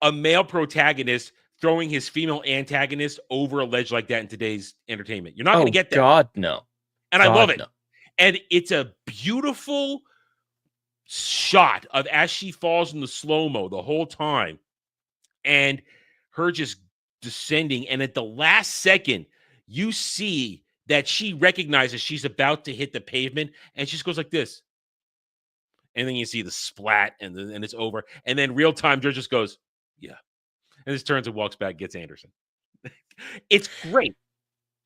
Speaker 13: a male protagonist throwing his female antagonist over a ledge like that in today's entertainment. You're not going to get that.
Speaker 14: God, no.
Speaker 13: And I love it. No. And it's a beautiful shot of as she falls in the slow-mo the whole time, and her just descending. And at the last second, you see that she recognizes she's about to hit the pavement, and she just goes like this. And then you see the splat, and it's over. And then real time, George just goes, yeah. And just turns and walks back, gets Anderson. It's great.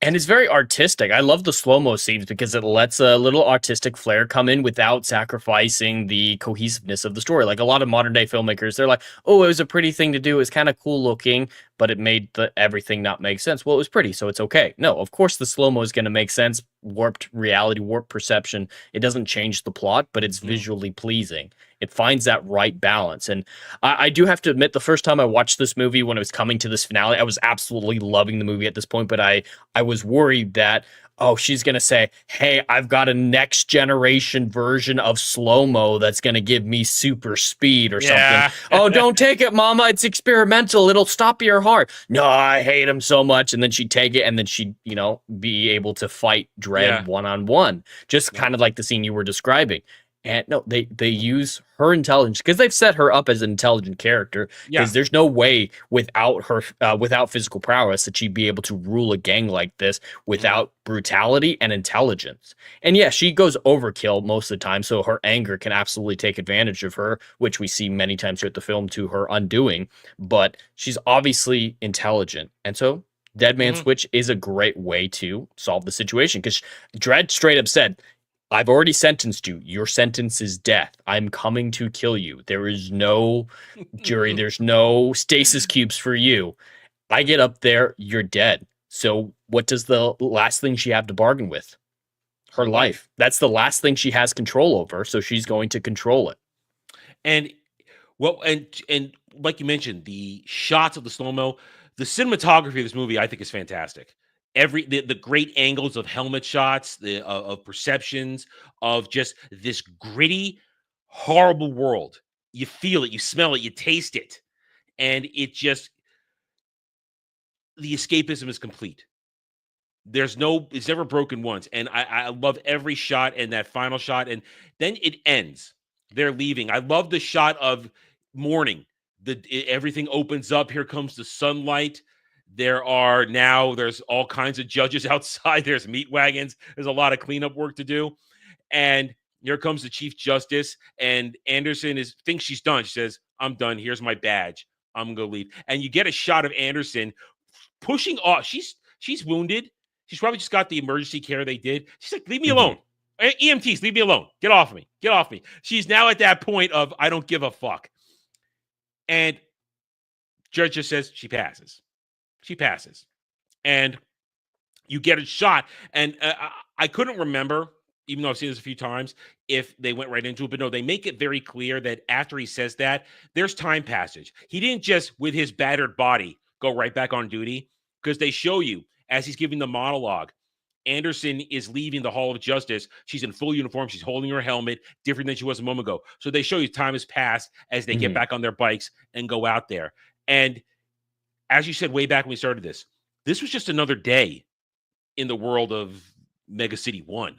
Speaker 14: And it's very artistic. I love the slow-mo scenes because it lets a little artistic flair come in without sacrificing the cohesiveness of the story. Like a lot of modern-day filmmakers, they're like, oh, it was a pretty thing to do. It's kind of cool looking, but it made everything not make sense. Well, it was pretty, so it's okay. No, of course the slow-mo is going to make sense. Warped reality, warped perception. It doesn't change the plot, but it's visually pleasing. It finds that right balance. And I do have to admit, the first time I watched this movie, when it was coming to this finale, I was absolutely loving the movie at this point, but I was worried that, oh, she's going to say, hey, I've got a next generation version of slow-mo that's going to give me super speed or something. Oh, don't take it, Mama. It's experimental. It'll stop your heart. No, I hate him so much. And then she'd take it, and then she'd, be able to fight Dredd one-on-one, just kind of like the scene you were describing. And no, they use her intelligence because they've set her up as an intelligent character. Because there's no way without her, without physical prowess, that she'd be able to rule a gang like this without brutality and intelligence. And yeah, she goes overkill most of the time, so her anger can absolutely take advantage of her, which we see many times throughout the film to her undoing. But she's obviously intelligent, and so Dead Man Switch is a great way to solve the situation. Because Dredd straight up said, I've already sentenced you. Your sentence is death. I'm coming to kill you. There is no jury. There's no stasis cubes for you. I get up there, you're dead. So what does the last thing she have to bargain with? Her life. That's the last thing she has control over, so she's going to control it.
Speaker 13: And and like you mentioned, the shots of the slow-mo, the cinematography of this movie, I think, is fantastic. The great angles of helmet shots, of perceptions, of just this gritty, horrible world. You feel it, you smell it, you taste it, and the escapism is complete. It's never broken once. And I love every shot and that final shot. And then it ends. They're leaving. I love the shot of morning. Everything opens up. Here comes the sunlight. There's all kinds of judges outside. There's meat wagons. There's a lot of cleanup work to do. And here comes the Chief Justice. And Anderson thinks she's done. She says, I'm done. Here's my badge. I'm going to leave. And you get a shot of Anderson pushing off. She's wounded. She's probably just got the emergency care they did. She's like, leave me alone. EMTs, leave me alone. Get off me. Get off me. She's now at that point of, I don't give a fuck. And judge just says, she passes. She passes. And you get a shot. And I couldn't remember, even though I've seen this a few times, if they went right into it. But no, they make it very clear that after he says that, there's time passage. He didn't just, with his battered body, go right back on duty, because they show you, as he's giving the monologue, Anderson is leaving the Hall of Justice. She's in full uniform. She's holding her helmet, different than she was a moment ago. So they show you time has passed as they get back on their bikes and go out there. And as you said way back when we started this was just another day in the world of Mega City 1.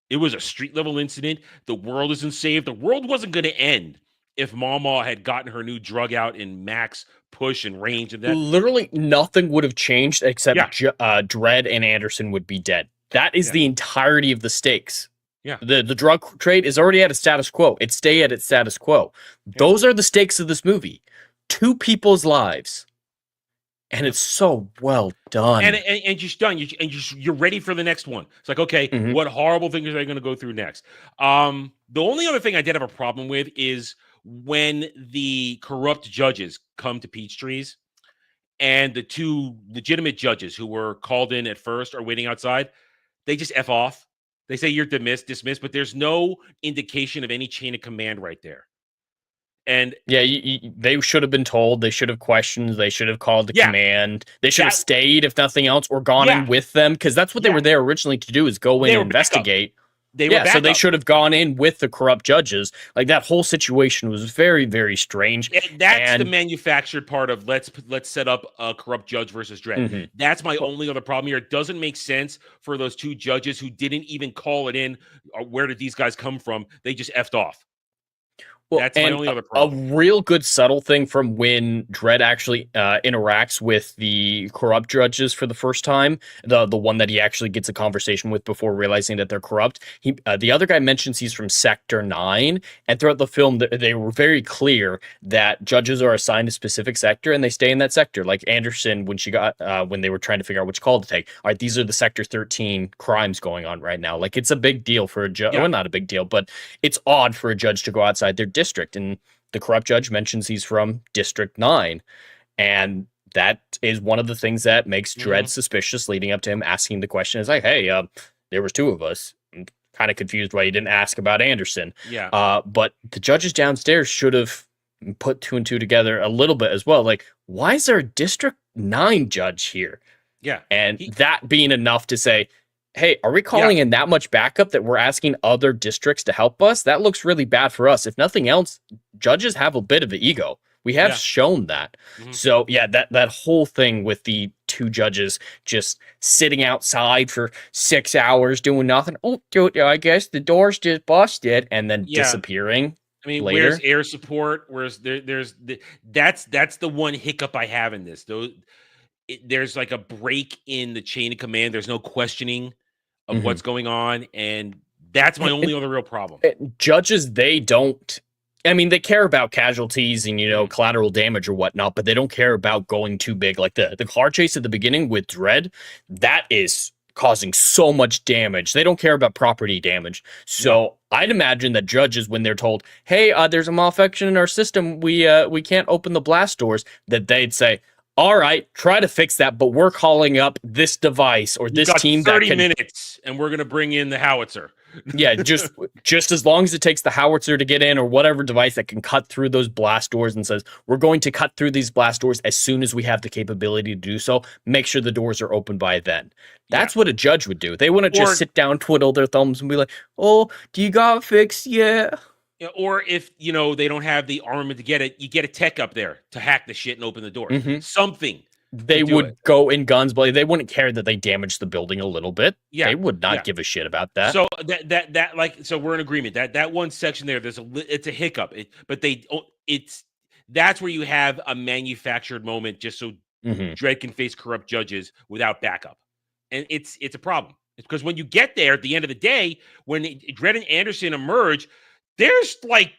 Speaker 13: It was a street-level incident. The world isn't saved. The world wasn't going to end if Mama had gotten her new drug out in max push and range and that.
Speaker 14: Literally nothing would have changed except Dredd and Anderson would be dead. That is the entirety of the stakes.
Speaker 13: Yeah.
Speaker 14: The drug trade is already at a status quo. It stay at its status quo. Those are the stakes of this movie. 2 people's lives. And it's so well done.
Speaker 13: And just done. You're ready for the next one. It's like, okay, what horrible things are they going to go through next? The only other thing I did have a problem with is when the corrupt judges come to Peachtree's and the 2 legitimate judges who were called in at first are waiting outside, they just F off. They say you're dismissed, but there's no indication of any chain of command right there. And
Speaker 14: they should have been told. They should have questioned. They should have called the command. They should have stayed, if nothing else, or gone in with them, because that's what they were there originally to do, is go in and investigate. So they should have gone in with the corrupt judges. Like, that whole situation was very, very strange.
Speaker 13: That's the manufactured part of let's set up a corrupt judge versus Dredd. That's my only other problem here. It doesn't make sense for those 2 judges who didn't even call it in. Where did these guys come from? They just effed off.
Speaker 14: Well,
Speaker 13: that's my only other problem.
Speaker 14: A real good subtle thing from when Dredd actually interacts with the corrupt judges for the first time, the one that he actually gets a conversation with before realizing that they're corrupt. The other guy mentions he's from Sector 9, and throughout the film, they were very clear that judges are assigned a specific sector and they stay in that sector. Like Anderson, when they were trying to figure out which call to take. All right, these are the Sector 13 crimes going on right now. Like, it's a big deal for a judge. Well, not a big deal, but it's odd for a judge to go outside their district, and the corrupt judge mentions he's from District 9, and that is one of the things that makes Dredd suspicious, leading up to him asking the question. Is like, hey, there was 2 of us. I'm kind of confused why you didn't ask about Anderson. But the judges downstairs should have put 2 and 2 together a little bit as well. Like, why is there a District 9 judge here? And that being enough to say, hey, are we calling in that much backup that we're asking other districts to help us? That looks really bad for us. If nothing else, judges have a bit of an ego. We have shown that. So, that whole thing with the 2 judges just sitting outside for 6 hours doing nothing. Oh, dude, I guess the door's just busted, and then disappearing.
Speaker 13: I mean,
Speaker 14: later.
Speaker 13: Where's air support? That's the one hiccup I have in this. There's like a break in the chain of command. There's no questioning of what's going on, and that's my only other real problem.
Speaker 14: Judges, they care about casualties and, collateral damage or whatnot, but they don't care about going too big. Like the car chase at the beginning with Dredd, that is causing so much damage. They don't care about property damage. So I'd imagine that judges, when they're told, hey, there's a malfunction in our system, we can't open the blast doors, that they'd say, all right, try to fix that, but we're calling up this device or this team that
Speaker 13: 30
Speaker 14: can...
Speaker 13: minutes, and we're going to bring in the howitzer.
Speaker 14: Yeah, just as long as it takes the howitzer to get in or whatever device that can cut through those blast doors and says, we're going to cut through these blast doors as soon as we have the capability to do so, make sure the doors are open by then. That's what a judge would do. They wouldn't just sit down, twiddle their thumbs and be like, oh, do you got it fixed? Yeah.
Speaker 13: Or if, you know, they don't have the armament to get it, you get a tech up there to hack the shit and open the door. Something.
Speaker 14: They would go in guns, but they wouldn't care that they damaged the building a little bit.
Speaker 13: Yeah,
Speaker 14: they would not give a shit about that.
Speaker 13: So so we're in agreement that one section there. It's a hiccup, that's where you have a manufactured moment just so Dredd can face corrupt judges without backup, and it's a problem. It's because when you get there at the end of the day, when Dredd and Anderson emerge, there's like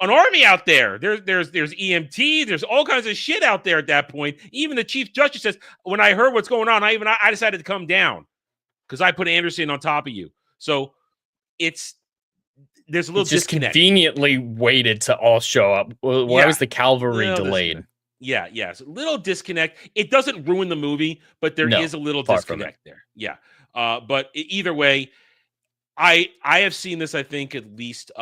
Speaker 13: an army out there. There's EMT. There's all kinds of shit out there at that point. Even the chief justice says, when I heard what's going on, I decided to come down because I put Anderson on top of you. So there's a little
Speaker 14: just
Speaker 13: disconnect.
Speaker 14: Conveniently waited to all show up. Why was the cavalry delayed?
Speaker 13: Yeah. So a little disconnect. It doesn't ruin the movie, but there is a little disconnect there. Yeah. But either way, I have seen this, I think, at least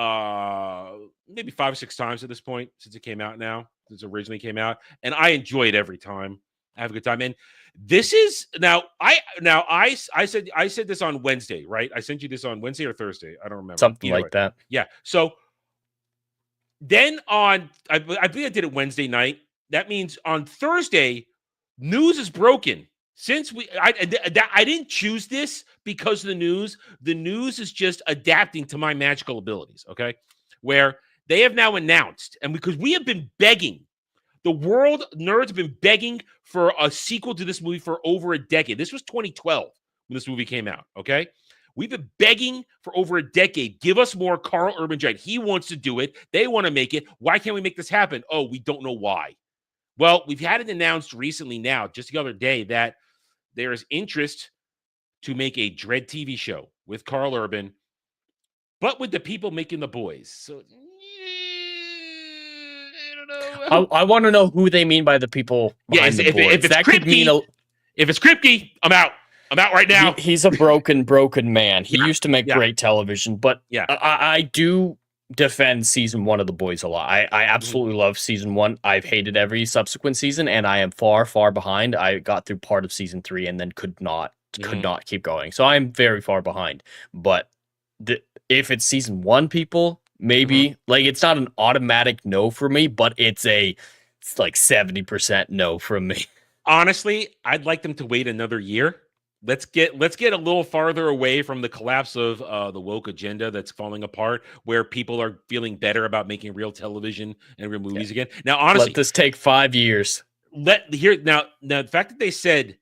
Speaker 13: maybe 5 or 6 times at this point since it came out since it originally came out. And I enjoy it every time. I have a good time. And this is I said this on Wednesday, right? I sent you this on Wednesday or Thursday. I don't remember.
Speaker 14: Something like that.
Speaker 13: Yeah. So then I believe I did it Wednesday night. That means on Thursday, news is broken. Since I didn't choose this because of the news is just adapting to my magical abilities, okay? Where they have now announced, and because we have been begging, the world nerds have been begging for a sequel to this movie for over a decade. This was 2012 when this movie came out, okay? We've been begging for over a decade. Give us more Karl Urban Dredd. He wants to do it. They want to make it. Why can't we make this happen? Oh, we don't know why. Well, we've had it announced recently now, just the other day, that there is interest to make a Dredd TV show with Karl Urban, but with the people making The Boys. So, I don't know.
Speaker 14: I want to know who they mean by the people behind The Boys.
Speaker 13: If it's Kripke, if it's Kripke, I'm out. I'm out right now.
Speaker 14: He's a broken man. He used to make great television, but I do defend season 1 of The Boys a lot. I absolutely love season 1. I've hated every subsequent season, and I am far behind. I got through part of season 3 and then could not keep going. So I'm very far behind. But if it's season 1, people, maybe like it's not an automatic no for me, but it's like 70% no from me.
Speaker 13: Honestly, I'd like them to wait another year. Let's get a little farther away from the collapse of the woke agenda that's falling apart, where people are feeling better about making real television and real movies again. Now, honestly,
Speaker 14: let this take 5 years.
Speaker 13: Now the fact that they said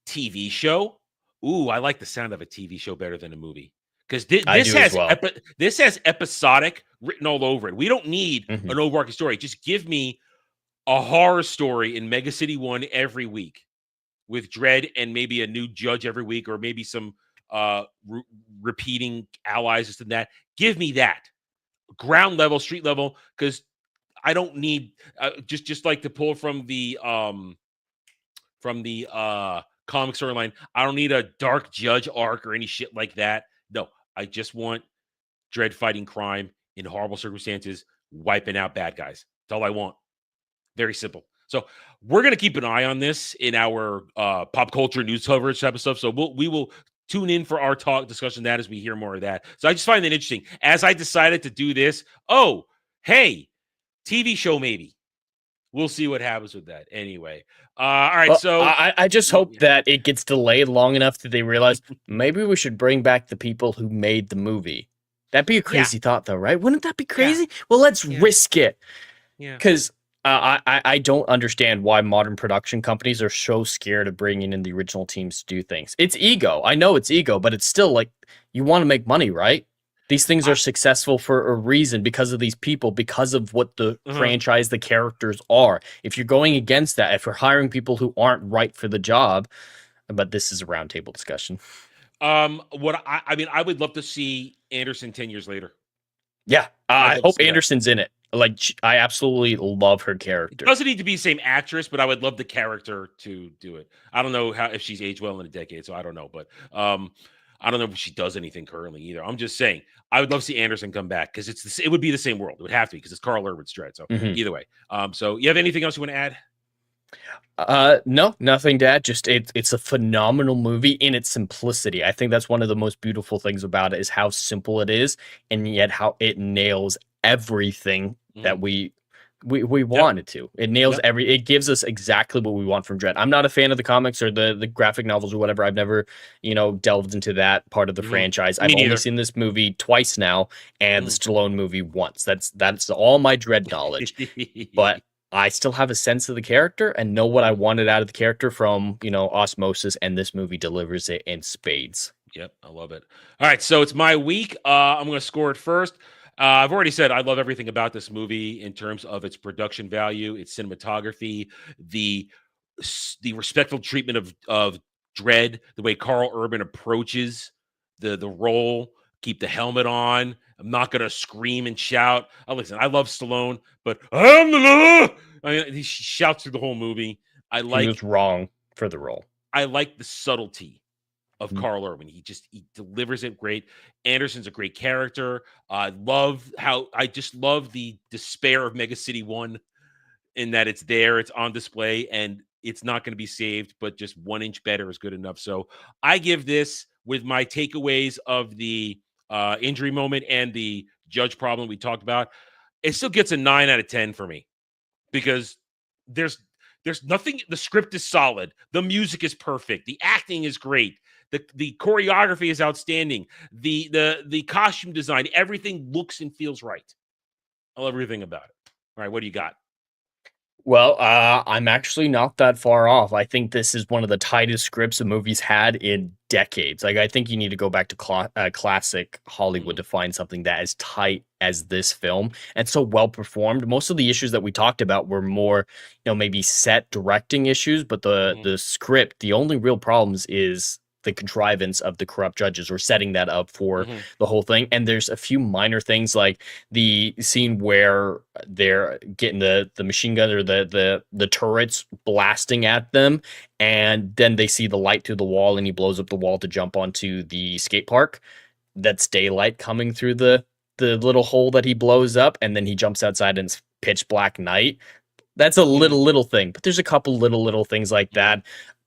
Speaker 13: TV show, ooh, I like the sound of a TV show better than a movie because this has episodic written all over it. We don't need an overarching story. Just give me a horror story in Mega City 1 every week, with Dredd and maybe a new judge every week, or maybe some repeating allies, this and that. Give me that ground level, street level, because I don't need just like to pull from the comic storyline. I don't need a dark judge arc or any shit like that. No, I just want Dredd fighting crime in horrible circumstances, wiping out bad guys. That's all I want. Very simple. So we're going to keep an eye on this in our pop culture news coverage type of stuff. So we will tune in for our discussion of that as we hear more of that. So I just find that interesting. As I decided to do this, oh, hey, TV show maybe. We'll see what happens with that. Anyway, all right.
Speaker 14: Well,
Speaker 13: so
Speaker 14: I just hope that it gets delayed long enough that they realize maybe we should bring back the people who made the movie. That'd be a crazy thought, though, right? Wouldn't that be crazy? Yeah. Well, let's risk it.
Speaker 13: Yeah.
Speaker 14: Because I don't understand why modern production companies are so scared of bringing in the original teams to do things. It's ego. I know it's ego, but it's still like you want to make money, right? These things are successful for a reason because of these people, because of what the franchise, the characters are. If you're going against that, if you're hiring people who aren't right for the job, but this is a roundtable discussion.
Speaker 13: I would love to see Anderson 10 years later.
Speaker 14: Yeah, I hope Anderson's in it. Like, I absolutely love her character.
Speaker 13: It doesn't need to be the same actress, but I would love the character to do it. I don't know if she's aged well in a decade, so I don't know. But I don't know if she does anything currently either. I'm just saying I would love to see Anderson come back because it would be the same world. It would have to be because it's Carl Urban's Dredd. So either way. So you have anything else you want to add?
Speaker 14: No, nothing to add. Just it's a phenomenal movie in its simplicity. I think that's one of the most beautiful things about it is how simple it is, and yet how it nails everything that we want it to. It nails it gives us exactly what we want from Dredd. I'm not a fan of the comics or the graphic novels or whatever. I've never, delved into that part of the franchise. I've only seen this movie twice now and the Stallone movie once. That's all my Dredd knowledge. But I still have a sense of the character and know what I wanted out of the character from, osmosis, and this movie delivers it in spades.
Speaker 13: Yep, I love it. All right, so it's my week. I'm going to score it first. I've already said I love everything about this movie in terms of its production value, its cinematography, the respectful treatment of Dredd, the way Carl Urban approaches the role. Keep the helmet on. I'm not gonna scream and shout. Listen, I love Stallone, but I'm the law. He shouts through the whole movie.
Speaker 14: He was wrong for the role.
Speaker 13: I like the subtlety of Carl Urban. He delivers it great. Anderson's a great character. I just love the despair of Mega City 1 in that it's there, it's on display, and it's not going to be saved, but just 1 inch better is good enough. So I give this, with my takeaways of the injury moment and the judge problem we talked about, it still gets a 9 out of 10 for me because there's nothing. The script is solid. The music is perfect. The acting is great. The choreography is outstanding. The costume design, everything looks and feels right. I love everything about it. All right, what do you got?
Speaker 14: Well, I'm actually not that far off. I think this is one of the tightest scripts a movie's had in decades. Like, I think you need to go back to classic Hollywood to find something that is tight as this film and so well performed. Most of the issues that we talked about were more, maybe set directing issues, but the script, the only real problems is the contrivance of the corrupt judges or setting that up for the whole thing. And there's a few minor things like the scene where they're getting the machine gun or the turrets blasting at them. And then they see the light through the wall and he blows up the wall to jump onto the skate park. That's daylight coming through the little hole that he blows up. And then he jumps outside and it's pitch black night. That's a little thing, but there's a couple little things like that.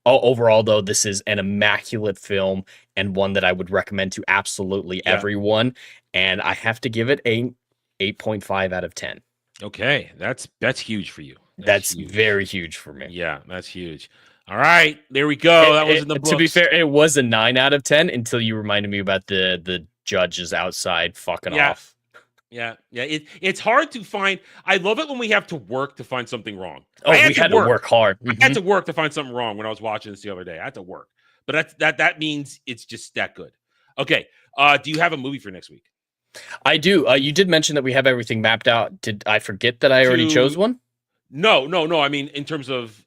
Speaker 14: Overall, though, this is an immaculate film and one that I would recommend to absolutely everyone. And I have to give it a 8.5 out of 10.
Speaker 13: Okay, that's huge for you.
Speaker 14: That's huge. Very huge for me.
Speaker 13: Yeah, that's huge. All right, there we go. That was in the books.
Speaker 14: To be fair, it was a 9 out of 10 until you reminded me about the judges outside fucking off.
Speaker 13: Yeah. It's hard to find. I love it when we have to work to find something wrong.
Speaker 14: Oh, we had to work hard.
Speaker 13: I had to work to find something wrong when I was watching this the other day. I had to work, but that means it's just that good. Okay. Do you have a movie for next week?
Speaker 14: I do. You did mention that we have everything mapped out. Did I forget that I already chose one?
Speaker 13: No. I mean, in terms of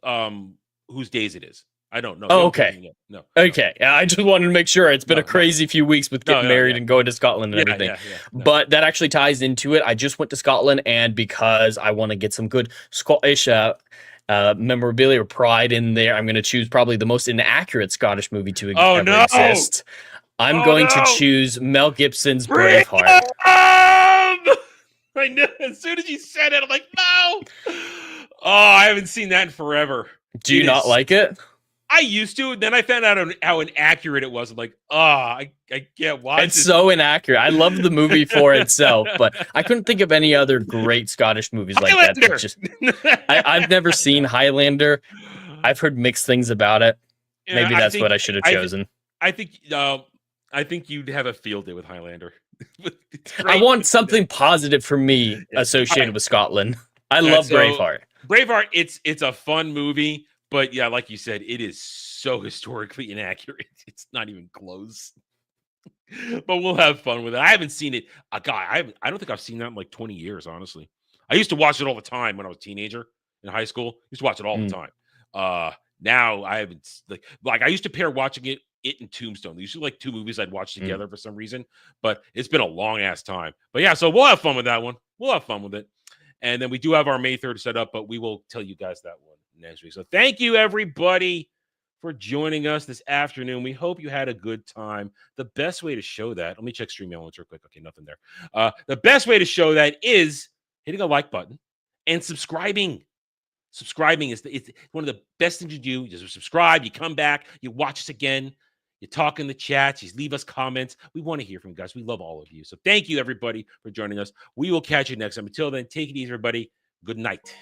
Speaker 13: whose days it is. I don't know.
Speaker 14: Oh, okay.
Speaker 13: No.
Speaker 14: Okay. I just wanted to make sure. It's been a crazy few weeks with getting married and going to Scotland and everything. But that actually ties into it. I just went to Scotland, and because I want to get some good Scottish memorabilia or pride in there, I'm going to choose probably the most inaccurate Scottish movie to ever exist. I'm going to choose Mel Gibson's Braveheart.
Speaker 13: I knew as soon as you said it, I'm like, no. Oh, I haven't seen that in forever.
Speaker 14: Do you not like it?
Speaker 13: I used to, and then I found out how inaccurate it was. I'm like, I can't watch it.
Speaker 14: It's so inaccurate. I love the movie for itself, but I couldn't think of any other great Scottish movies
Speaker 13: Highlander.
Speaker 14: Like that. I've never seen Highlander. I've heard mixed things about it.
Speaker 13: Yeah,
Speaker 14: maybe that's what I should have chosen.
Speaker 13: I think you'd have a field day with Highlander.
Speaker 14: I want something positive for me associated with Scotland. I love Braveheart.
Speaker 13: Braveheart, it's a fun movie. But yeah, like you said, it is so historically inaccurate. It's not even close. But we'll have fun with it. I haven't seen it. I don't think I've seen that in like 20 years, honestly. I used to watch it all the time when I was a teenager in high school. I used to watch it all the time. Now I haven't like I used to pair watching it and Tombstone. These are like two movies I'd watch together for some reason. But it's been a long ass time. But yeah, so we'll have fun with that one. We'll have fun with it. And then we do have our May 3rd set up, but we will tell you guys that one next week. So thank you, everybody, for joining us this afternoon. We hope you had a good time. The best way to show that, let me check stream elements real quick. Okay, nothing there. The best way to show that is hitting a like button and subscribing. Subscribing is it's one of the best things you do. You just subscribe, you come back, you watch us again, you talk in the chats, you leave us comments. We want to hear from you guys. We love all of you. So thank you, everybody, for joining us. We will catch you next time. Until then, take it easy, everybody. Good night.